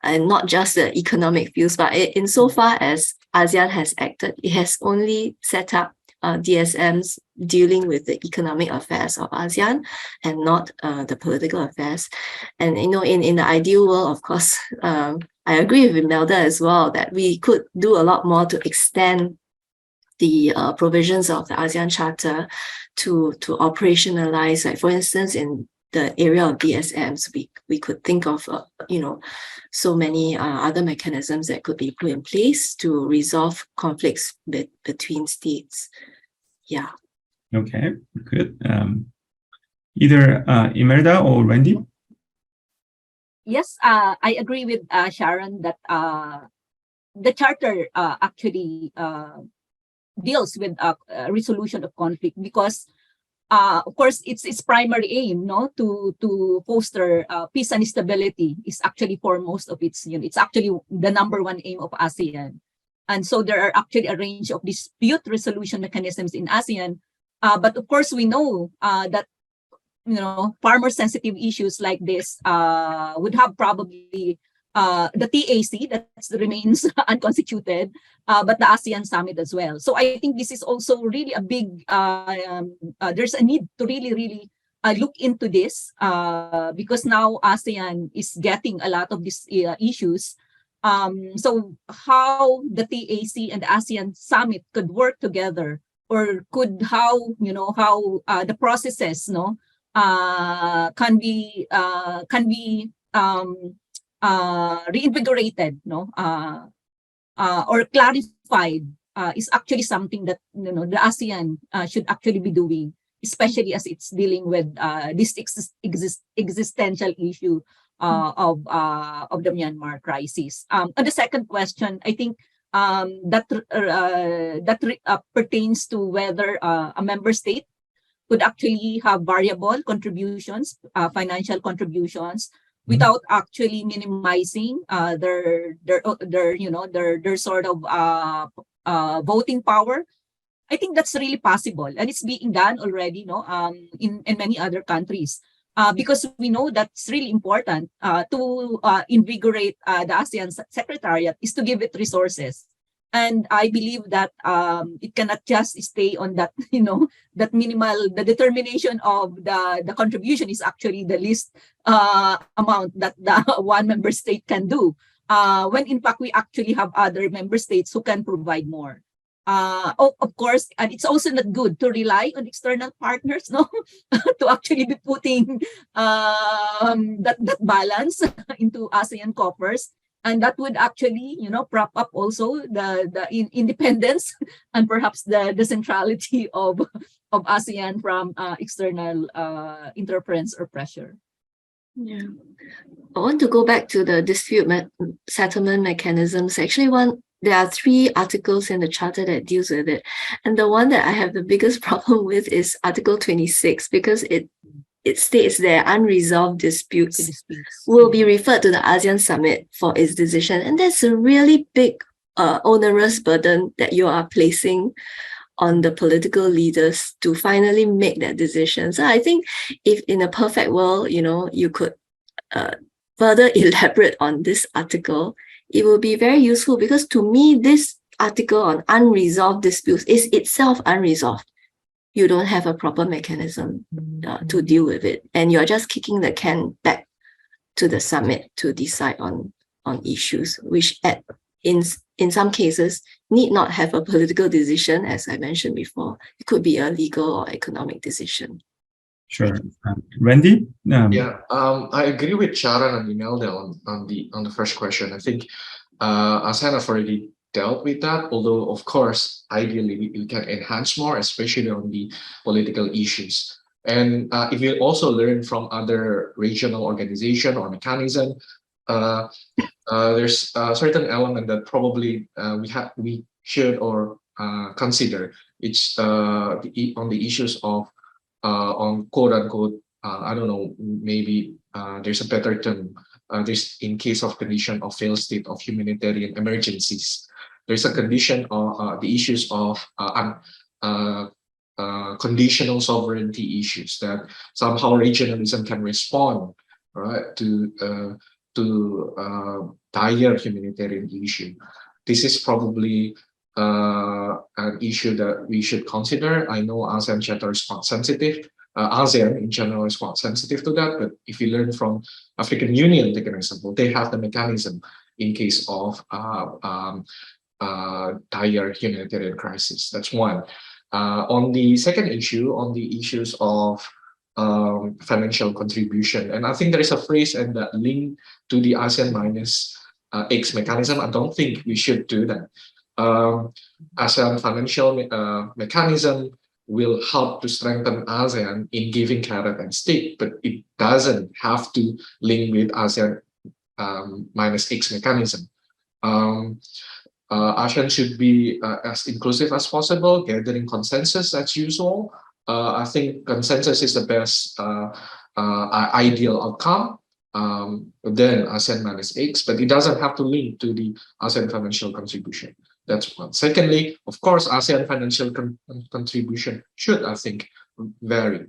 and not just the economic fields. But insofar as ASEAN has acted, it has only set up DSMs dealing with the economic affairs of ASEAN and not the political affairs. And in the ideal world, of course, I agree with Imelda as well that we could do a lot more to extend the provisions of the ASEAN Charter to operationalize, like for instance, in the area of DSMs, we could think of so many other mechanisms that could be put in place to resolve conflicts between states. Yeah. Okay, good. Either Imelda or Randy? Yes, I agree with Sharon that the Charter actually deals with resolution of conflict because, of course, its primary aim, to foster peace and stability is actually foremost of its. It's actually the number one aim of ASEAN, and so there are actually a range of dispute resolution mechanisms in ASEAN. But of course, we know that far more sensitive issues like this would have probably the TAC that remains unconstituted, but the ASEAN Summit as well. So I think this is also really a big, there's a need to really look into this because now ASEAN is getting a lot of these issues. So how the TAC and the ASEAN Summit could work together, or how the processes can be reinvigorated, or clarified, is actually something that the ASEAN should actually be doing, especially as it's dealing with this existential issue of the Myanmar crisis. On the second question, I think that pertains to whether a member state could actually have variable contributions, financial contributions, without actually minimizing their sort of voting power. I think that's really possible, and it's being done already, in many other countries, because we know that's really important to invigorate the ASEAN Secretariat is to give it resources. And I believe that it cannot just stay on that, that minimal, the determination of the contribution is actually the least amount that the one member state can do. When in fact we actually have other member states who can provide more. Of course, and it's also not good to rely on external partners, no, to actually be putting that balance into ASEAN coffers. And that would actually, prop up also the independence and perhaps the centrality of ASEAN from external interference or pressure. Yeah, I want to go back to the dispute settlement mechanisms. Actually, there are 3 articles in the Charter that deals with it. And the one that I have the biggest problem with is Article 26, because it states there unresolved disputes will be referred to the ASEAN Summit for its decision. And that's a really big onerous burden that you are placing on the political leaders to finally make that decision. So I think if in a perfect world, you could further elaborate on this article, it will be very useful, because to me, this article on unresolved disputes is itself unresolved. You don't have a proper mechanism to deal with it. And you're just kicking the can back to the summit to decide on issues, which in some cases need not have a political decision, as I mentioned before. It could be a legal or economic decision. Sure. Randy? I agree with Sharon and Imelda on the first question. I think ASEAN have already dealt with that, although of course ideally we can enhance more, especially on the political issues. And if we also learn from other regional organization or mechanism, there's a certain element that probably we should or consider. It's on the issues of on quote unquote, I don't know, maybe there's a better term. There's in case of condition of failed state of humanitarian emergencies. There's a condition of the issues of conditional sovereignty issues that somehow regionalism can respond, right, to dire humanitarian issue. This is probably an issue that we should consider. I know ASEAN Charter is quite sensitive. ASEAN in general is quite sensitive to that, but if you learn from African Union, take an example, they have the mechanism in case of dire humanitarian crisis. That's one. On the second issue, on the issues of financial contribution, and I think there is a phrase and that link to the ASEAN minus X mechanism. I don't think we should do that. ASEAN financial mechanism will help to strengthen ASEAN in giving carrot and stick, but it doesn't have to link with ASEAN minus X mechanism. ASEAN should be as inclusive as possible, gathering consensus as usual. I think consensus is the best ideal outcome. Then ASEAN minus X, but it doesn't have to link to the ASEAN financial contribution. That's one. Secondly, of course, ASEAN financial contribution should, I think, vary,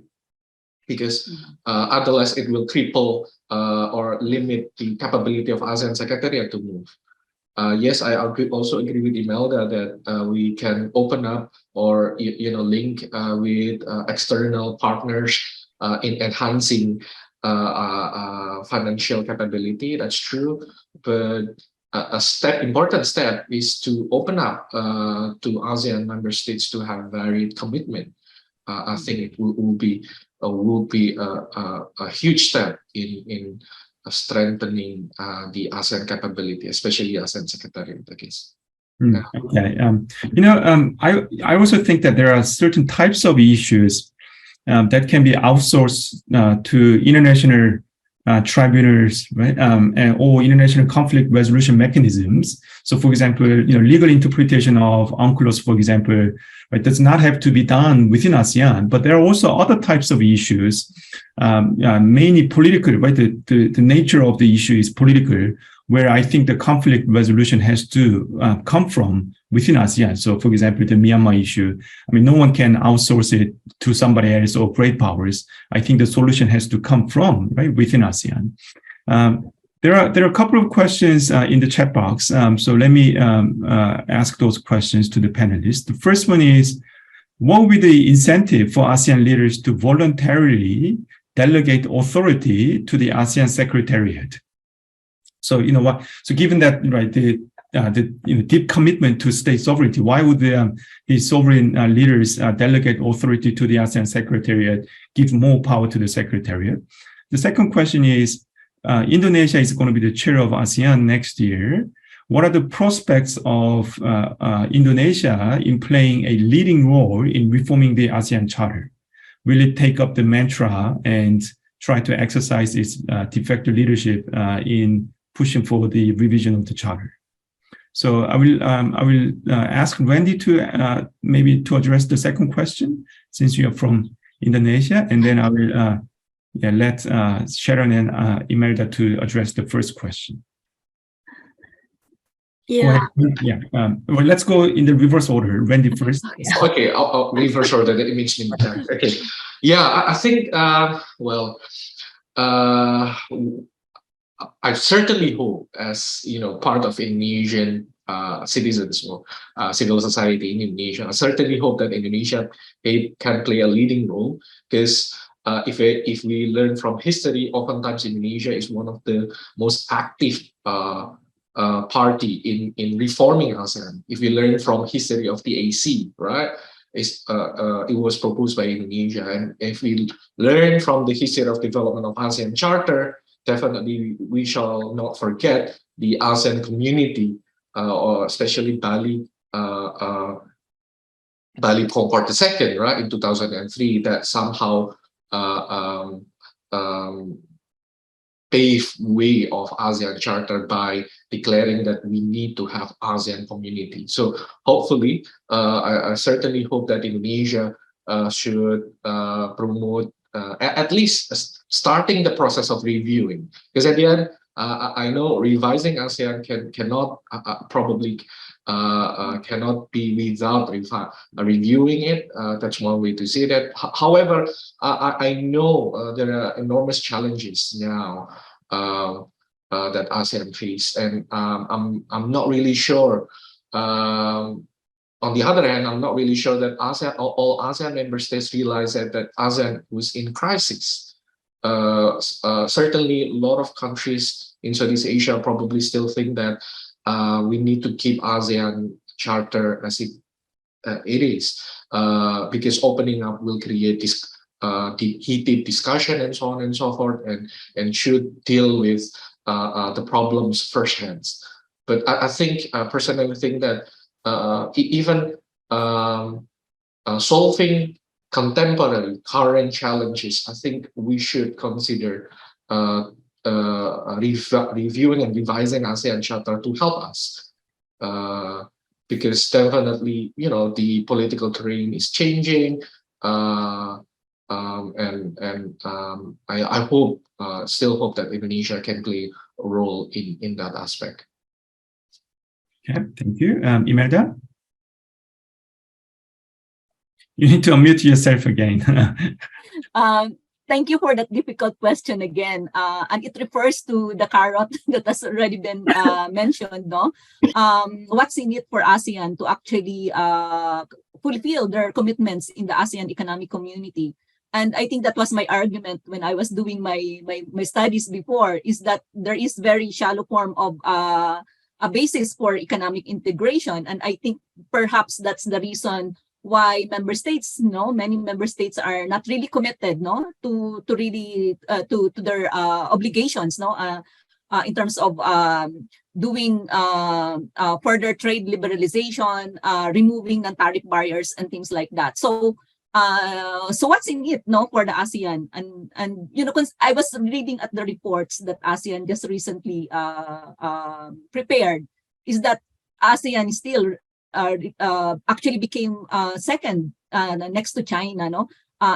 because otherwise it will cripple or limit the capability of ASEAN Secretariat to move. Yes, I also agree with Imelda that we can open up or link with external partners in enhancing financial capability. That's true, but important step is to open up to ASEAN member states to have varied commitment. I think it will be a huge step in strengthening the ASEAN capability, especially ASEAN Secretariat, I guess. Okay. I also think that there are certain types of issues that can be outsourced to international tribunals, right, or international conflict resolution mechanisms. So, for example, legal interpretation of UNCLOS, for example, right, does not have to be done within ASEAN, but there are also other types of issues, mainly political, right? The nature of the issue is political, where I think the conflict resolution has to come from within ASEAN. So, for example, the Myanmar issue, no one can outsource it to somebody else or great powers. I think the solution has to come from, right, within ASEAN. There are a couple of questions in the chat box. So let me ask those questions to the panelists. The first one is, what would be the incentive for ASEAN leaders to voluntarily delegate authority to the ASEAN Secretariat? So you know what? So given that, right, the deep commitment to state sovereignty, why would the sovereign leaders delegate authority to the ASEAN Secretariat, give more power to the Secretariat? The second question is, Indonesia is going to be the chair of ASEAN next year. What are the prospects of Indonesia in playing a leading role in reforming the ASEAN Charter? Will it take up the mantra and try to exercise its de facto leadership in pushing for the revision of the Charter? So I will ask Wendy to maybe to address the second question, since you are from Indonesia, and then I will let Sharon and Imelda to address the first question. Yeah. Well, let's go in the reverse order. Wendy first. Okay, I'll reverse order. That makes me okay. Yeah, I think. I certainly hope, as part of Indonesian citizens or civil society in Indonesia, I certainly hope that Indonesia can play a leading role, because if we learn from history, oftentimes Indonesia is one of the most active party in reforming ASEAN. If we learn from history of the AC, right? It was proposed by Indonesia, and if we learn from the history of development of ASEAN Charter, definitely we shall not forget the ASEAN community, or especially Bali Concord II, right, in 2003, that somehow paved way of ASEAN Charter by declaring that we need to have ASEAN community. So hopefully, I certainly hope that Indonesia should promote at least starting the process of reviewing, because at the end, I know revising ASEAN cannot be without reviewing it. That's one way to say that. However, I know there are enormous challenges now that ASEAN face, and I'm not really sure. On the other hand, I'm not really sure that all ASEAN member states realize that ASEAN was in crisis. Certainly, a lot of countries in Southeast Asia probably still think that we need to keep ASEAN Charter as it is, because opening up will create this heated discussion and so on and so forth, and should deal with the problems firsthand. But I think, personally think that even solving contemporary current challenges, I think we should consider reviewing and revising ASEAN Charter to help us, because definitely the political terrain is changing, and I hope, still hope that Indonesia can play a role in that aspect. Okay, thank you. Imelda? You need to unmute yourself again. Thank you for that difficult question again. And it refers to the carrot that has already been mentioned, no? What's in it for ASEAN to actually fulfill their commitments in the ASEAN economic community? And I think that was my argument when I was doing my studies before, is that there is very shallow form of a basis for economic integration. And I think perhaps that's the reason why member states, many member states are not really committed, to really to their obligations, in terms of doing further trade liberalization, removing non-tariff barriers and things like that. So what's in it, for the ASEAN? And cause I was reading at the reports that ASEAN just recently prepared, is that ASEAN is still actually became second next to China,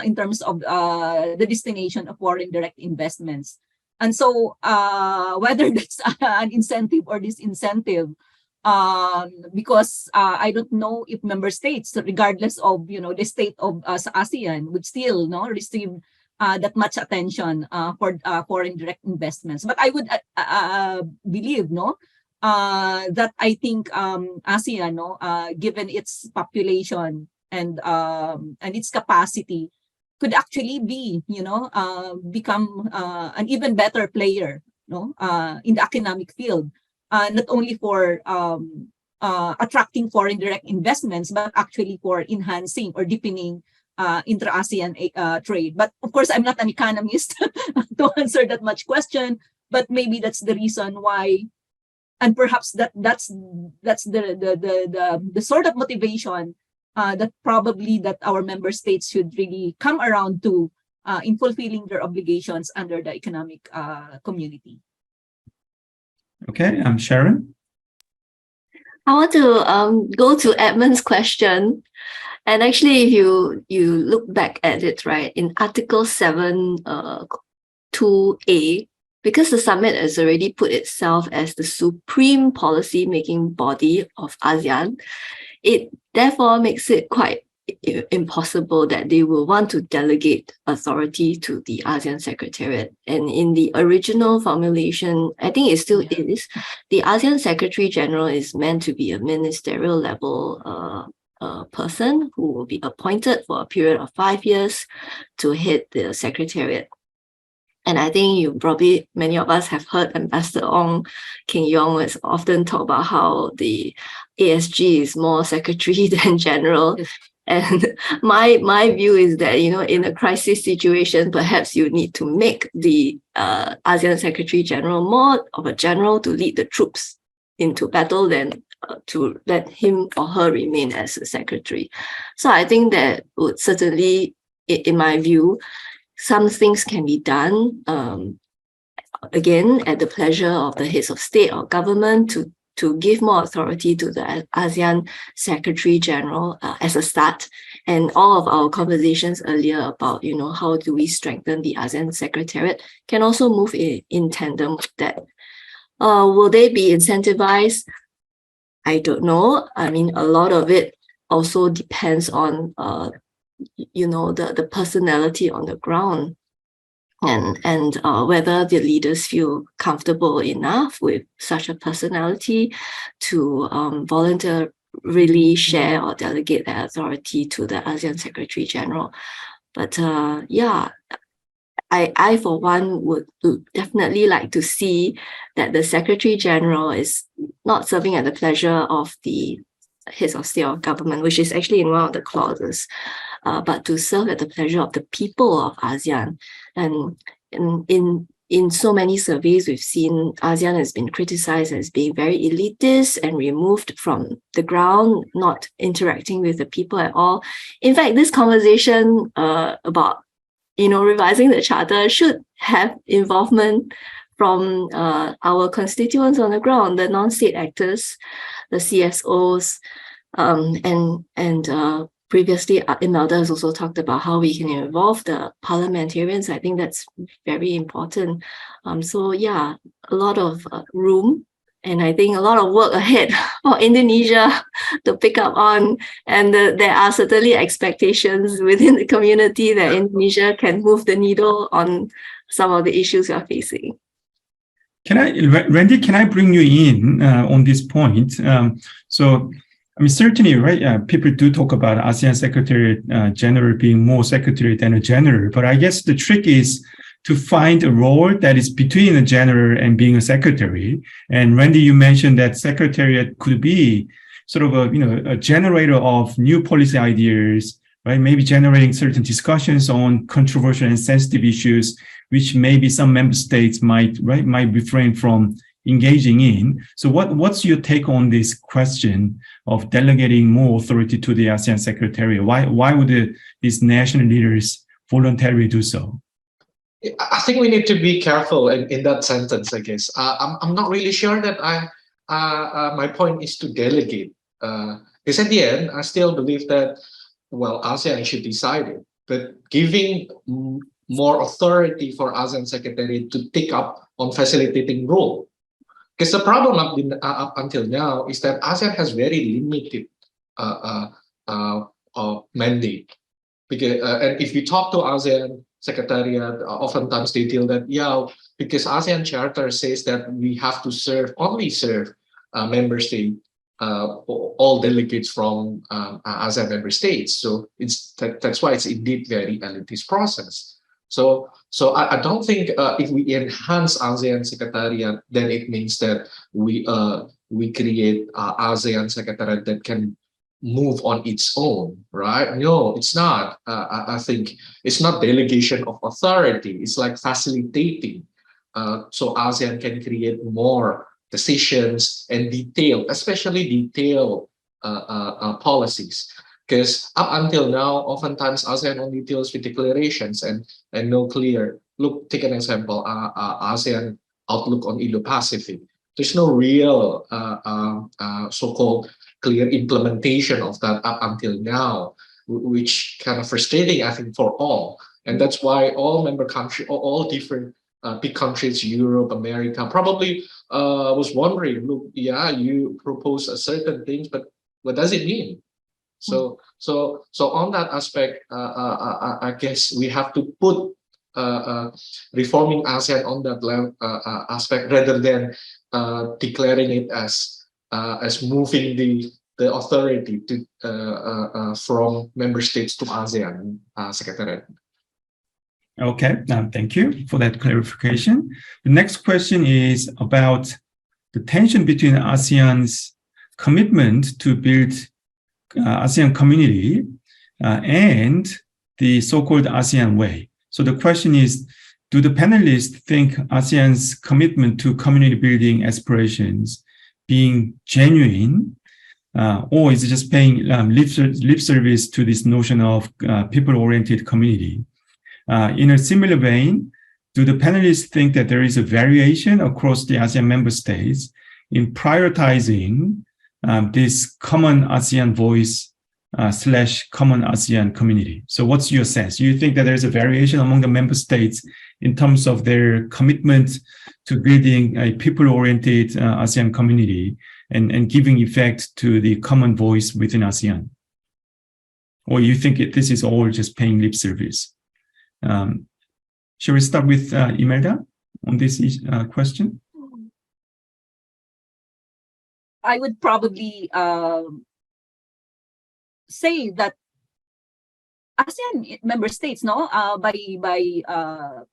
in terms of the destination of foreign direct investments. And so whether that's an incentive or disincentive, because I don't know if member states, regardless of the state of ASEAN, would still receive that much attention for foreign direct investments. But I would believe, no, that I think ASEAN, no, given its population and its capacity, could actually be, become an even better player, no, in the economic field, not only for attracting foreign direct investments, but actually for enhancing or deepening intra-ASEAN trade. But of course, I'm not an economist to answer that much question, but maybe that's the reason why, and perhaps that's the sort of motivation that probably that our member states should really come around to in fulfilling their obligations under the economic community. Okay, I'm Sharon. I want to go to Edmund's question. And actually, if you look back at it, right, in Article 7, 2A, because the summit has already put itself as the supreme policy-making body of ASEAN, it therefore makes it quite impossible that they will want to delegate authority to the ASEAN Secretariat. And in the original formulation, I think it still is, the ASEAN Secretary General is meant to be a ministerial level person who will be appointed for a period of 5 years to head the Secretariat. And I think many of us have heard Ambassador Ong King Yong has often talk about how the ASG is more secretary than general. Yes. And my view is that, in a crisis situation, perhaps you need to make the ASEAN Secretary General more of a general to lead the troops into battle than to let him or her remain as a secretary. So I think that would certainly, in my view, some things can be done, again, at the pleasure of the heads of state or government to give more authority to the ASEAN Secretary General as a start. And all of our conversations earlier about, how do we strengthen the ASEAN Secretariat can also move in tandem with that. Will they be incentivized? I don't know. I mean, a lot of it also depends on, the personality on the ground and whether the leaders feel comfortable enough with such a personality to voluntarily share or delegate their authority to the ASEAN Secretary General. But I, for one, would definitely like to see that the Secretary General is not serving at the pleasure of the heads of state or government, which is actually in one of the clauses, but to serve at the pleasure of the people of ASEAN. And in so many surveys, we've seen ASEAN has been criticized as being very elitist and removed from the ground, not interacting with the people at all. In fact, this conversation about revising the charter should have involvement from our constituents on the ground, the non-state actors, the CSOs, and previously Imelda has also talked about how we can involve the parliamentarians. I think that's very important. So yeah, a lot of room. And I think a lot of work ahead for Indonesia to pick up on. And there are certainly expectations within the community that Indonesia can move the needle on some of the issues we are facing. Randy, can I bring you in on this point? So, I mean, certainly, right, people do talk about ASEAN Secretary General being more secretary than a general. But I guess the trick is to find a role that is between a general and being a secretary. And Randy, you mentioned that secretariat could be sort of a generator of new policy ideas, right? Maybe generating certain discussions on controversial and sensitive issues, which maybe some member states might refrain from engaging in. So what's your take on this question of delegating more authority to the ASEAN Secretariat? Why would these national leaders voluntarily do so? I think we need to be careful in that sentence, I guess. I'm not really sure that my point is to delegate. Because at the end, I still believe that, ASEAN should decide it. But giving more authority for ASEAN Secretary to take up on facilitating role. Because the problem up until now is that ASEAN has very limited mandate. Because and if you talk to ASEAN Secretariat, oftentimes they deal that, yeah, because ASEAN Charter says that we have to only serve member state, all delegates from ASEAN member states. So that's why it's indeed very elitist process. So I don't think if we enhance ASEAN Secretariat, then it means that we create ASEAN Secretariat that can move on its own, right? No, it's not. I think it's not delegation of authority. It's like facilitating. So ASEAN can create more decisions and especially detailed policies. Because up until now, oftentimes ASEAN only deals with declarations and no clear. Look, take an example, ASEAN outlook on Indo-Pacific. There's no real so-called clear implementation of that up until now, which kind of frustrating, I think, for all. And that's why all member countries, all different big countries, Europe, America, probably was wondering, look, yeah, you propose a certain things, but what does it mean? So on that aspect, I guess we have to put reforming ASEAN on that level, aspect rather than declaring it as moving the authority to from member states to ASEAN Secretariat. Okay, thank you for that clarification. The next question is about the tension between ASEAN's commitment to build ASEAN community and the so-called ASEAN way. So the question is, do the panelists think ASEAN's commitment to community building aspirations being genuine, or is it just paying lip service to this notion of people-oriented community? In a similar vein, do the panelists think that there is a variation across the ASEAN member states in prioritizing this common ASEAN voice / common ASEAN community? So what's your sense? Do you think that there's a variation among the member states in terms of their commitment to building a people-oriented ASEAN community and giving effect to the common voice within ASEAN? Or you think this is all just paying lip service? Shall we start with Imelda on this question? I would probably say that ASEAN member states, by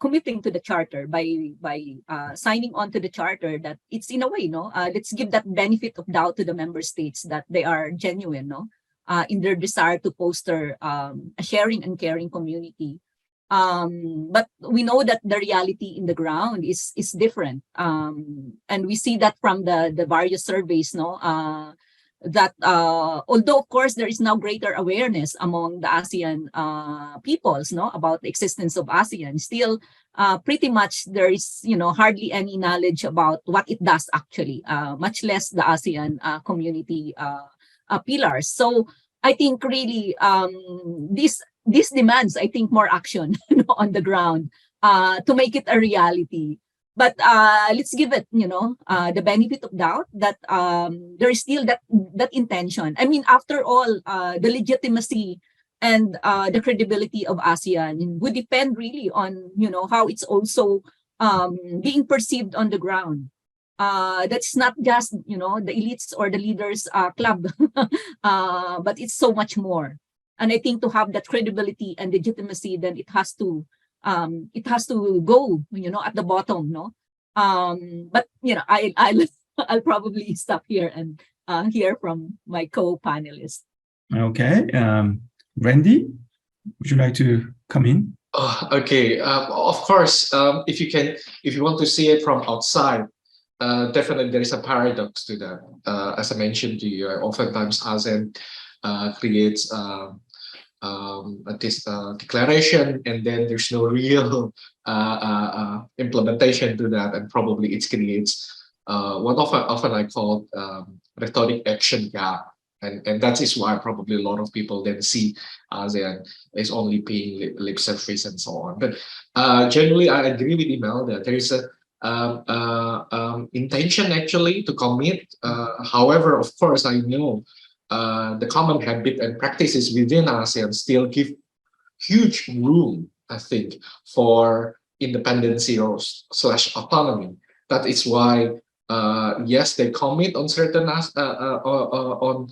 committing to the charter, by signing on to the charter, that it's in a way, let's give that benefit of doubt to the member states that they are genuine, in their desire to foster a sharing and caring community. But we know that the reality in the ground is different, and we see that from the various surveys, that although of course there is now greater awareness among the ASEAN peoples, about the existence of ASEAN, still pretty much there is hardly any knowledge about what it does actually, much less the ASEAN community pillars. So I think really this demands, I think, more action on the ground to make it a reality. But let's give it, the benefit of doubt that there is still that intention. I mean, after all, the legitimacy and the credibility of ASEAN would depend really on, how it's also being perceived on the ground. That's not just, the elites or the leaders club, but it's so much more. And I think to have that credibility and legitimacy, then it has to go, at the bottom, But I'll probably stop here and hear from my co-panelists. Okay, Randy, would you like to come in? Okay, of course. If you want to see it from outside, definitely there is a paradox to that. As I mentioned to you, oftentimes ASEAN creates this declaration, and then there's no real implementation to that, and probably it creates what often I call rhetoric action gap, and that is why probably a lot of people then see ASEAN is only paying lip service and so on. But generally, I agree with Imelda. There is a intention actually to commit. However, of course, I know the common habit and practices within ASEAN still give huge room I think, for independency or slash autonomy. That is why, yes, they commit on certain on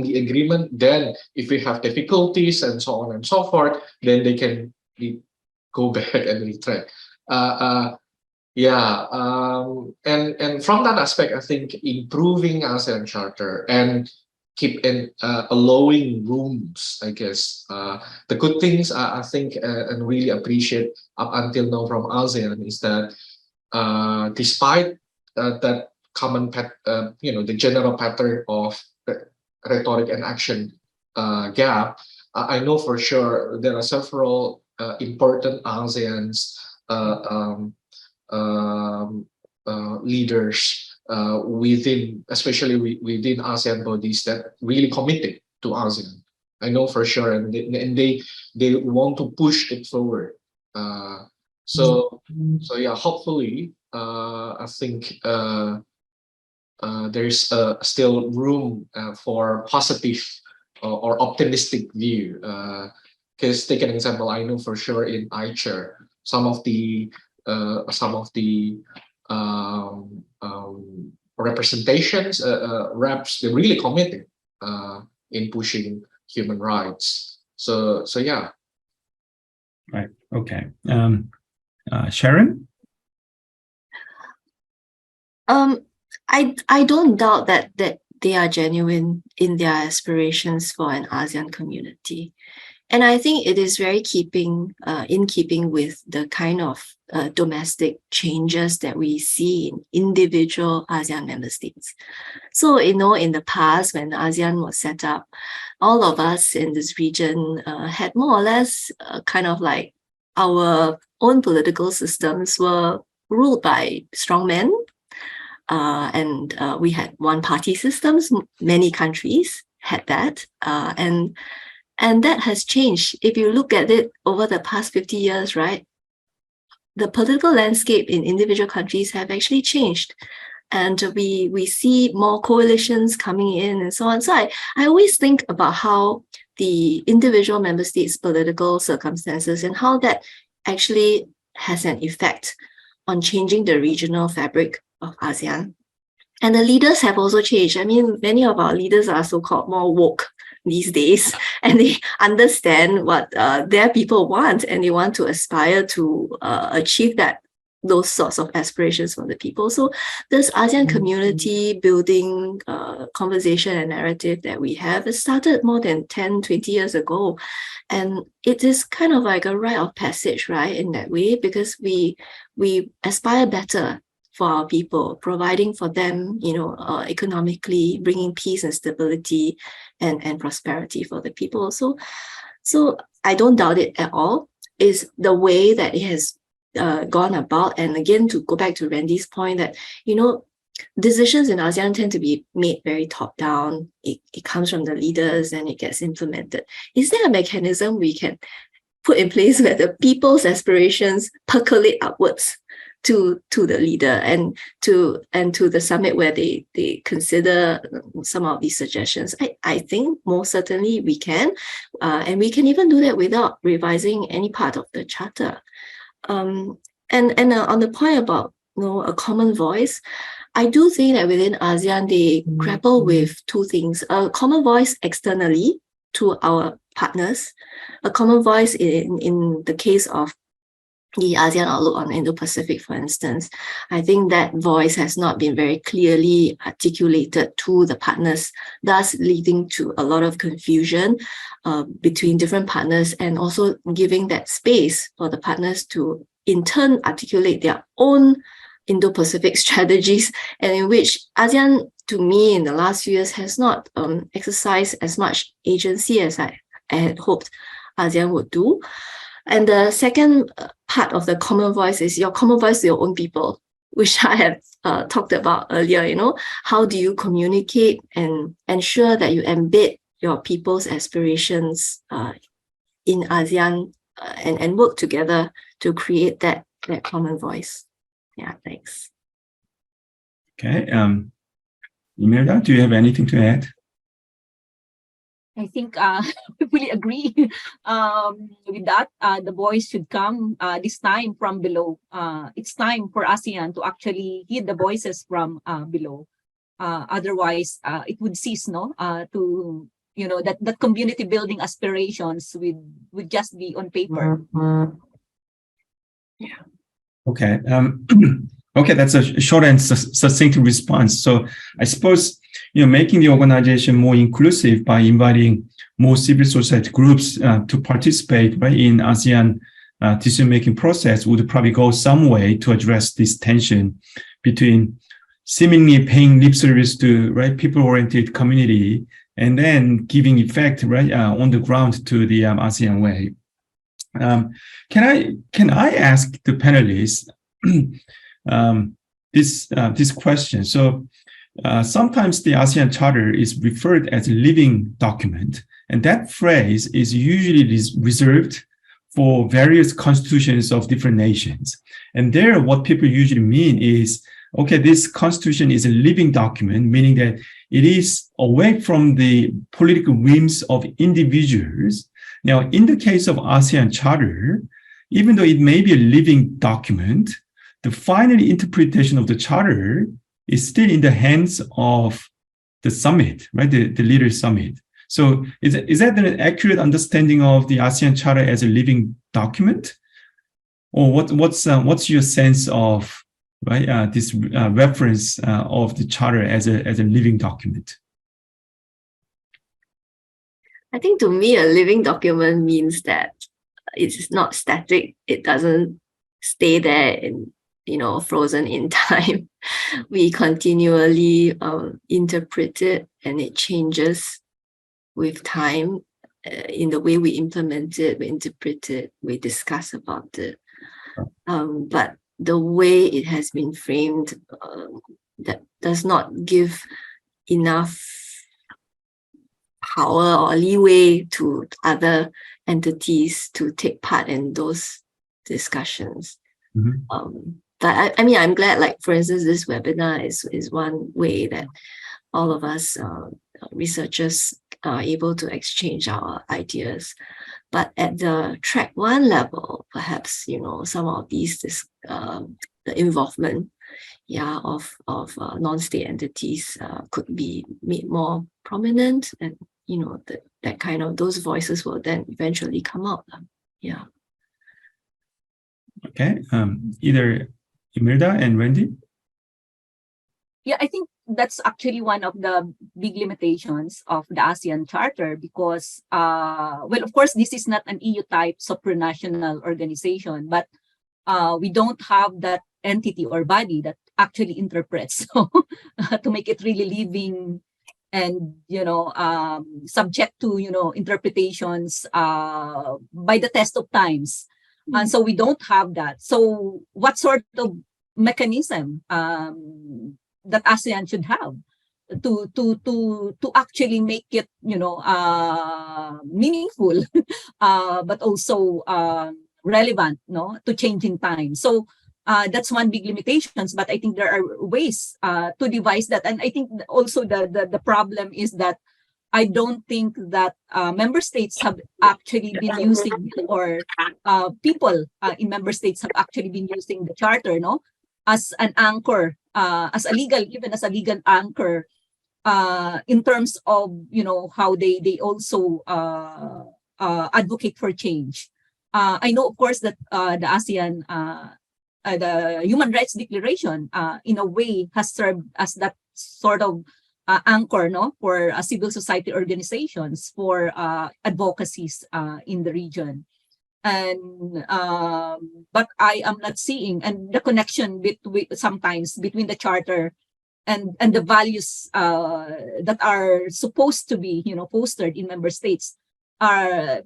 the agreement. Then, if we have difficulties and so on and so forth, then they can go back and retract. And from that aspect, I think improving ASEAN Charter and keep allowing rooms, I guess. The good things I think and really appreciate up until now from ASEAN is that despite that common the general pattern of rhetoric and action gap, I know for sure there are several important ASEAN's leaders within, especially within ASEAN bodies, that really committed to ASEAN. I know for sure, and they want to push it forward. So yeah, hopefully, I think there's still room for positive or optimistic view. Because take an example, I know for sure in iChair, some of the representations, reps, they're really committed in pushing human rights. So yeah. Right. Okay. Sharon? I don't doubt that they are genuine in their aspirations for an ASEAN community. And I think it is very in keeping with the kind of domestic changes that we see in individual ASEAN member states. So, in the past, when ASEAN was set up, all of us in this region had more or less kind of like our own political systems were ruled by strongmen. And we had one-party systems. Many countries had that. And that has changed. If you look at it over the past 50 years, right, the political landscape in individual countries have actually changed. And we see more coalitions coming in and so on. So I always think about how the individual member states' political circumstances and how that actually has an effect on changing the regional fabric of ASEAN. And the leaders have also changed. I mean, many of our leaders are so-called more woke these days, and they understand what their people want, and they want to aspire to achieve those sorts of aspirations for the people. So this ASEAN community building conversation and narrative that we have, it started more than 10, 20 years ago. And it is kind of like a rite of passage, right, in that way, because we aspire better for our people, providing for them, economically, bringing peace and stability and prosperity for the people. So I don't doubt it at all. Is the way that it has gone about. And again, to go back to Randy's point that, decisions in ASEAN tend to be made very top down. It comes from the leaders and it gets implemented. Is there a mechanism we can put in place where the people's aspirations percolate upwards to the leader and to the summit where they consider some of these suggestions? I think most certainly we can, and we can even do that without revising any part of the charter. And on the point about a common voice, I do think that within ASEAN they grapple with two things: a common voice externally to our partners, a common voice in the case of the ASEAN Outlook on Indo-Pacific, for instance. I think that voice has not been very clearly articulated to the partners, thus leading to a lot of confusion between different partners, and also giving that space for the partners to in turn articulate their own Indo-Pacific strategies, and in which ASEAN, to me, in the last few years has not exercised as much agency as I had hoped ASEAN would do. And the second part of the common voice is your common voice to your own people, which I have talked about earlier. How do you communicate and ensure that you embed your people's aspirations in ASEAN and work together to create that common voice? Yeah, thanks. Okay. Imelda, do you have anything to add? I think we fully agree with that. The voice should come this time from below. It's time for ASEAN to actually hear the voices from below. Otherwise, it would cease, no, to that community building aspirations would just be on paper. Yeah. Okay. Okay, that's a short and succinct response. So I suppose, making the organization more inclusive by inviting more civil society groups to participate, right, in ASEAN decision-making process would probably go some way to address this tension between seemingly paying lip service to, right, people-oriented community and then giving effect, right, on the ground to the ASEAN way. Can I ask the panelists this question? So sometimes the ASEAN Charter is referred as a living document, and that phrase is usually reserved for various constitutions of different nations. And there, what people usually mean is, okay, this constitution is a living document, meaning that it is away from the political whims of individuals. Now, in the case of ASEAN Charter, even though it may be a living document, the final interpretation of the charter is still in the hands of the summit, right? The leader summit. So is that an accurate understanding of the ASEAN Charter as a living document? Or what's your sense of, right, this reference of the charter as a living document? I think to me, a living document means that it's not static. It doesn't stay there in, frozen in time. We continually interpret it, and it changes with time in the way we implement it, we interpret it, we discuss about it. But the way it has been framed, that does not give enough power or leeway to other entities to take part in those discussions. Mm-hmm. But I'm glad, like, for instance, this webinar is one way that all of us researchers are able to exchange our ideas. But at the track 1 level, perhaps, some of these, the involvement, of non-state entities could be made more prominent, and, that kind of, those voices will then eventually come out. Yeah. Okay. Either Imelda and Wendy? Yeah, I think that's actually one of the big limitations of the ASEAN Charter because, of course, this is not an EU-type supranational organization, but we don't have that entity or body that actually interprets. So to make it really living and, subject to, interpretations by the test of times. And so we don't have that. So what sort of mechanism that ASEAN should have to actually make it, meaningful, but also relevant, to changing time. So that's one big limitations. But I think there are ways to devise that. And I think also the problem is that I don't think that member states have actually been using, or people in member states have actually been using the charter, as an anchor, as a legal anchor, in terms of, how they also advocate for change. I know, of course, that the ASEAN, the Human Rights Declaration, in a way, has served as that sort of anchor, for civil society organizations for advocacies in the region. And but I am not seeing, and the connection sometimes between the charter and the values that are supposed to be, fostered in member states are,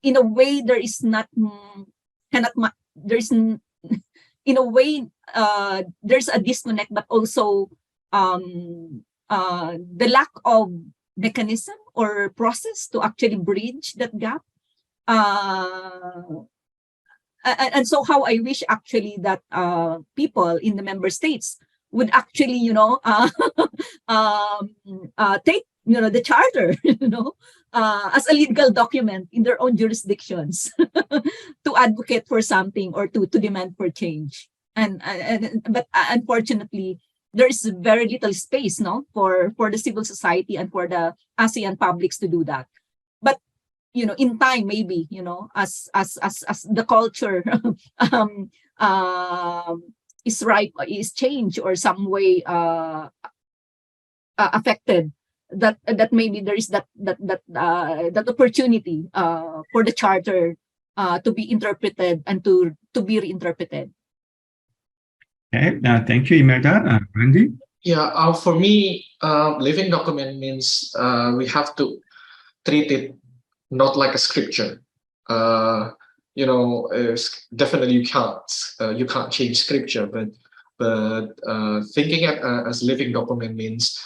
in a way, there is not, there's, in a way, there's a disconnect, but also the lack of mechanism or process to actually bridge that gap. And so how I wish actually that people in the member states would actually, take the charter, as a legal document in their own jurisdictions to advocate for something or to demand for change. But unfortunately, there is very little space, for the civil society and for the ASEAN publics to do that. But in time, maybe, as the culture is changed or some way affected, that maybe there is that opportunity for the charter to be interpreted and to be reinterpreted. Okay, thank you, Imelda. Randy? Yeah, for me, living document means we have to treat it not like a scripture. Definitely you can't change scripture, but thinking it as living document means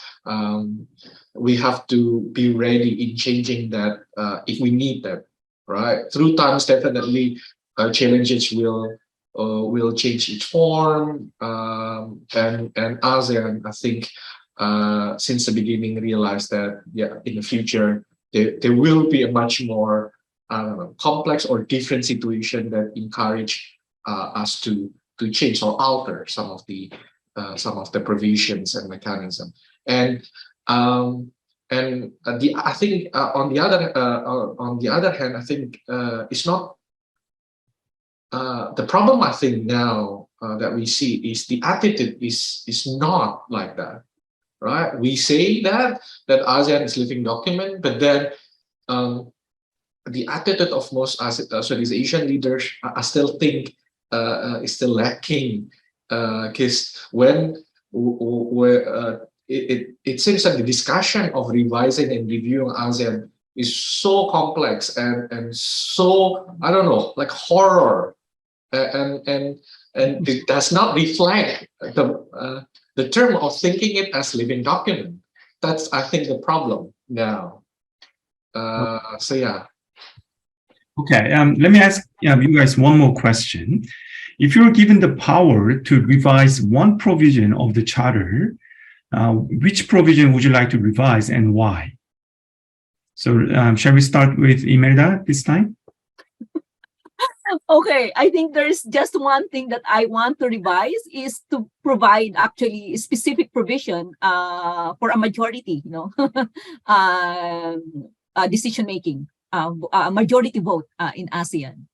we have to be ready in changing that if we need that, right? Through times, definitely challenges will change its form, and ASEAN, I think, since the beginning realized that in the future there will be a much more complex or different situation that encourage us to change or alter some of the provisions and mechanism. And I think on the other hand, I think it's not the problem. I think now that we see is the attitude is not like that, right? We say that ASEAN is living document, but then the attitude of most Southeast Asian leaders, I still think is still lacking, because it seems that the discussion of revising and reviewing ASEAN is so complex and so, I don't know, like horror, and it does not reflect the term of thinking it as living document. That's, I think, the problem now. So yeah. Okay, let me ask you guys one more question. If you're given the power to revise one provision of the charter, which provision would you like to revise and why? So shall we start with Imelda this time? Okay, I think there's just one thing that I want to revise is to provide actually specific provision for a majority, decision making, majority vote in ASEAN.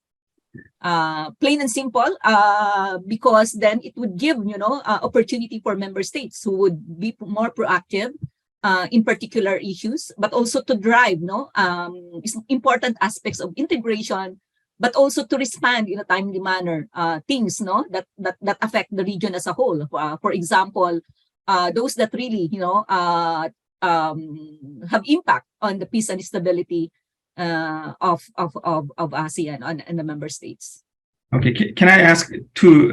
Plain and simple, because then it would give opportunity for member states who would be more proactive in particular issues, but also to drive important aspects of integration, but also to respond in a timely manner things that affect the region as a whole. For example, those that really have impact on the peace and stability of ASEAN and the member states. Okay, can I ask two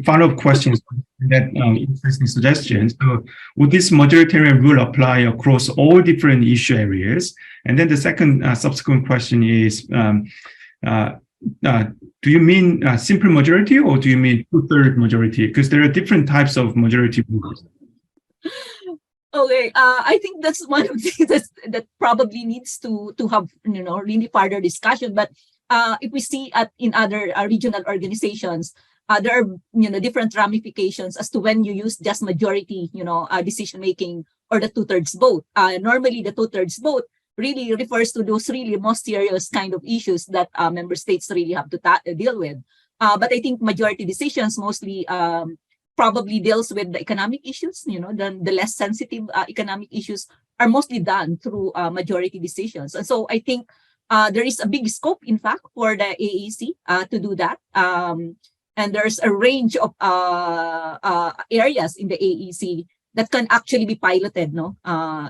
follow-up questions that interesting suggestions? So, would this majoritarian rule apply across all different issue areas? And then the second subsequent question is, do you mean simple majority or do you mean two-thirds majority? Because there are different types of majority rules. Okay, I think that's one of the things that probably needs to have really further discussion. But if we see in other regional organizations, there are different ramifications as to when you use just majority decision making or the two-thirds vote. Normally, the two-thirds vote really refers to those really most serious kind of issues that member states really have to deal with. But I think majority decisions mostly probably deals with the economic issues. The less sensitive economic issues are mostly done through majority decisions. And so I think there is a big scope, in fact, for the AAC to do that. And there's a range of areas in the AEC that can actually be piloted.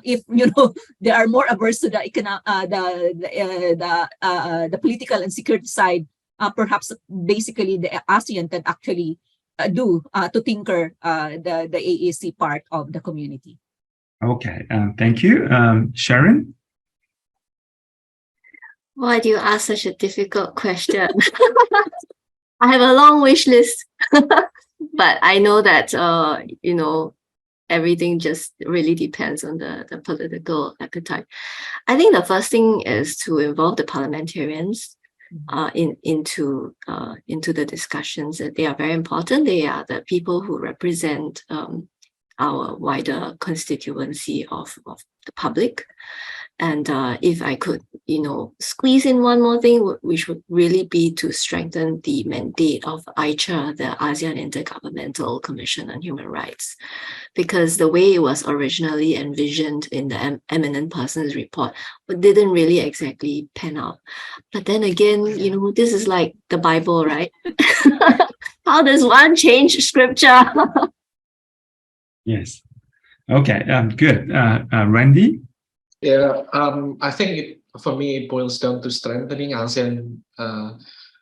If they are more averse to the political and security side, perhaps basically the ASEAN can actually do to tinker the AAC part of the community. Okay, thank you. Sharon? Why do you ask such a difficult question? I have a long wish list, but I know that, everything just really depends on the political appetite. I think the first thing is to involve the parliamentarians into the discussions. They are very important. They are the people who represent our wider constituency of the public. And if I could, squeeze in one more thing, which would really be to strengthen the mandate of AICHA, the ASEAN Intergovernmental Commission on Human Rights, because the way it was originally envisioned in the Eminent Persons Report didn't really exactly pan out. But then again, this is like the Bible, right? How does one change scripture? Yes. Okay. Good. Randy? Yeah, I think for me, it boils down to strengthening ASEAN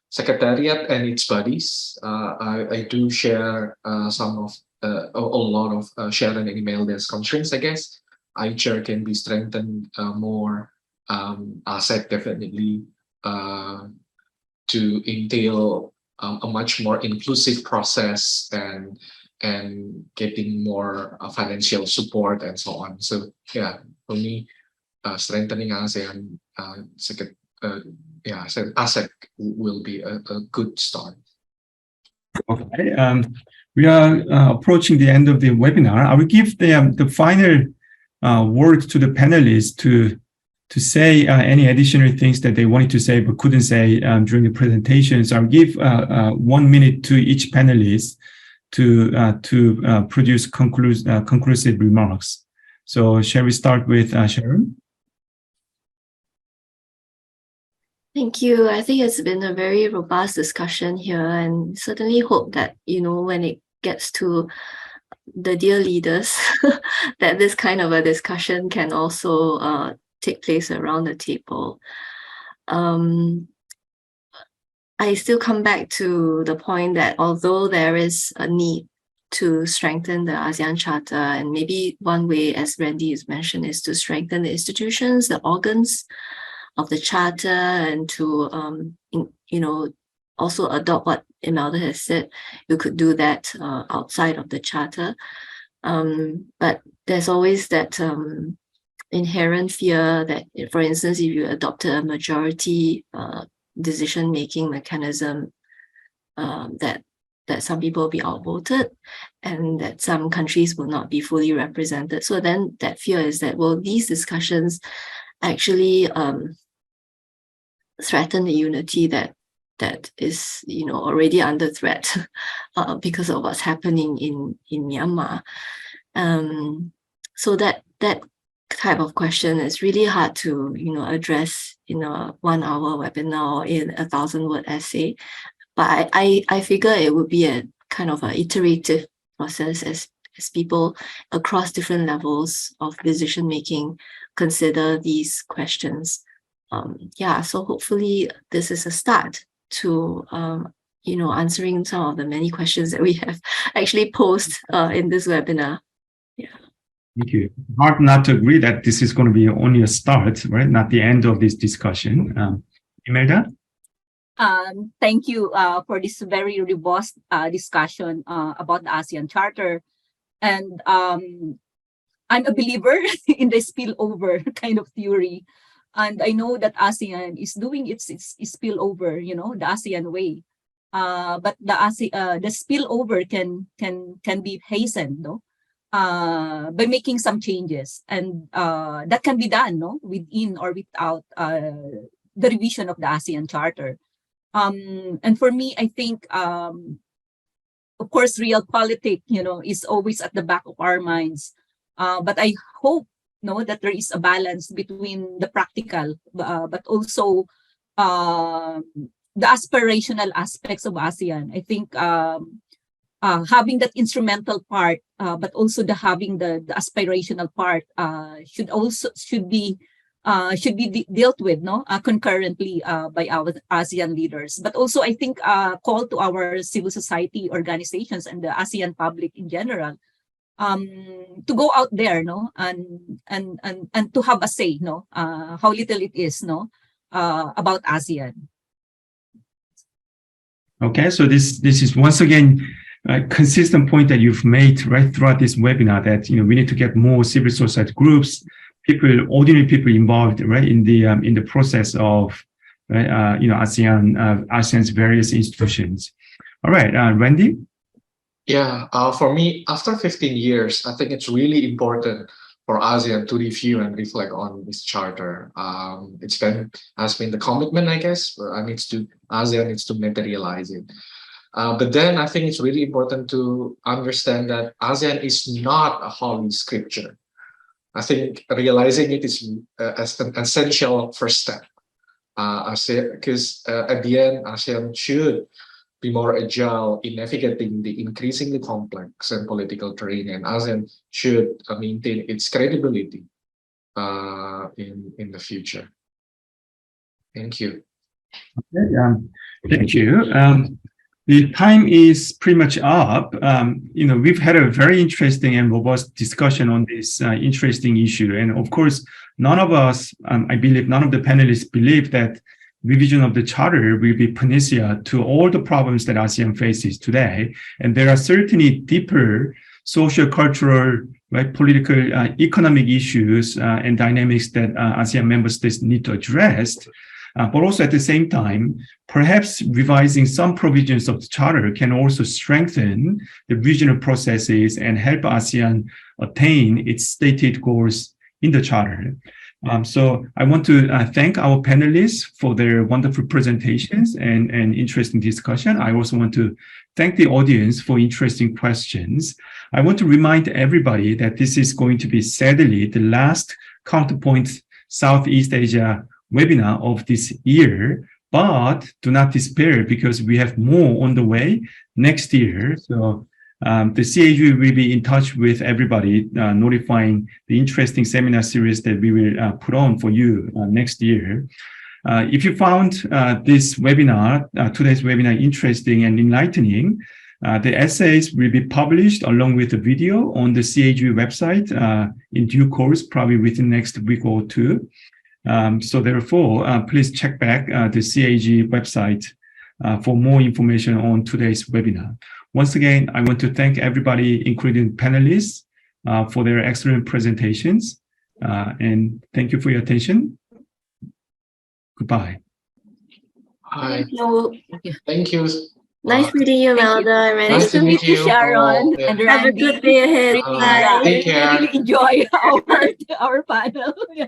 Secretariat and its bodies. I do share some of a lot of Sharon and Imelda's concerns, I guess. AICHA can be strengthened more. ASEC definitely to entail a much more inclusive process and getting more financial support and so on. So yeah, for me, strengthening ASEAN ASEC will be a good start. Okay. We are approaching the end of the webinar. I will give the final word to the panelists to say any additional things that they wanted to say but couldn't say during the presentations. I'll give 1 minute to each panelist to produce conclusive remarks. So shall we start with Sharon? Thank you. I think it's been a very robust discussion here, and certainly hope that, when it gets to the dear leaders, that this kind of a discussion can also take place around the table. I still come back to the point that although there is a need to strengthen the ASEAN Charter, and maybe one way, as Randy has mentioned, is to strengthen the institutions, the organs of the Charter, and to, also adopt what Imelda has said. You could do that outside of the Charter. But there's always that inherent fear that, for instance, if you adopted a majority decision-making mechanism, that some people will be outvoted and that some countries will not be fully represented. So then that fear is that, well, these discussions actually threaten the unity that is already under threat because of what's happening in Myanmar. So that type of question is really hard to address in a 1 hour webinar or in a 1,000-word essay. But I figure it would be a kind of an iterative process as people across different levels of decision making consider these questions. So hopefully this is a start to answering some of the many questions that we have actually posed in this webinar. Yeah. Thank you. Hard not to agree that this is going to be only a start, right? Not the end of this discussion. Imelda? Thank you for this very robust discussion about the ASEAN Charter. And I'm a believer in the spillover kind of theory. And I know that ASEAN is doing its spillover, the ASEAN way. But the spillover can be hastened, by making some changes, and that can be done, within or without the revision of the ASEAN Charter. And for me, I think, of course, realpolitik, is always at the back of our minds. But I hope, that there is a balance between the practical, but also the aspirational aspects of ASEAN. I think having that instrumental part, but also having the aspirational part should be dealt with, concurrently by our ASEAN leaders. But also, I think call to our civil society organizations and the ASEAN public in general, to go out there, and to have a say, how little it is, about ASEAN. Okay, so this is once again consistent point that you've made right throughout this webinar that we need to get more civil society groups, people, ordinary people involved, right, in the process of ASEAN's various institutions. All right, Randy. Yeah, for me, after 15 years, I think it's really important for ASEAN to review and reflect on this charter. Has been the commitment, I guess. ASEAN needs to materialize it. But then I think it's really important to understand that ASEAN is not a holy scripture. I think realizing it is as an essential first step. Because at the end, ASEAN should be more agile in navigating the increasingly complex and political terrain, and ASEAN should maintain its credibility in the future. Thank you. Okay, thank you. The time is pretty much up. We've had a very interesting and robust discussion on this interesting issue. And of course, none of us, I believe, none of the panelists believe that revision of the charter will be panacea to all the problems that ASEAN faces today. And there are certainly deeper social, cultural, right, political, economic issues and dynamics that ASEAN member states need to address. But also at the same time, perhaps revising some provisions of the charter can also strengthen the regional processes and help ASEAN attain its stated goals in the charter. So I want to thank our panelists for their wonderful presentations and interesting discussion. I also want to thank the audience for interesting questions. I want to remind everybody that this is going to be sadly the last Counterpoint Southeast Asia webinar of this year, but do not despair because we have more on the way next year. So the CAG will be in touch with everybody, notifying the interesting seminar series that we will put on for you next year. If you found this webinar, today's webinar, interesting and enlightening, the essays will be published along with the video on the CAG website in due course, probably within next week or two. So therefore, please check back the CAG website for more information on today's webinar. Once again, I want to thank everybody, including panelists, for their excellent presentations. And thank you for your attention. Goodbye. Hi. Thank you. Thank you. Nice meeting you, Melda. Randy. Nice to meet you, Sharon and Have a Randy. good day ahead. Really, Bye. Take care. really enjoy our panel. Yeah.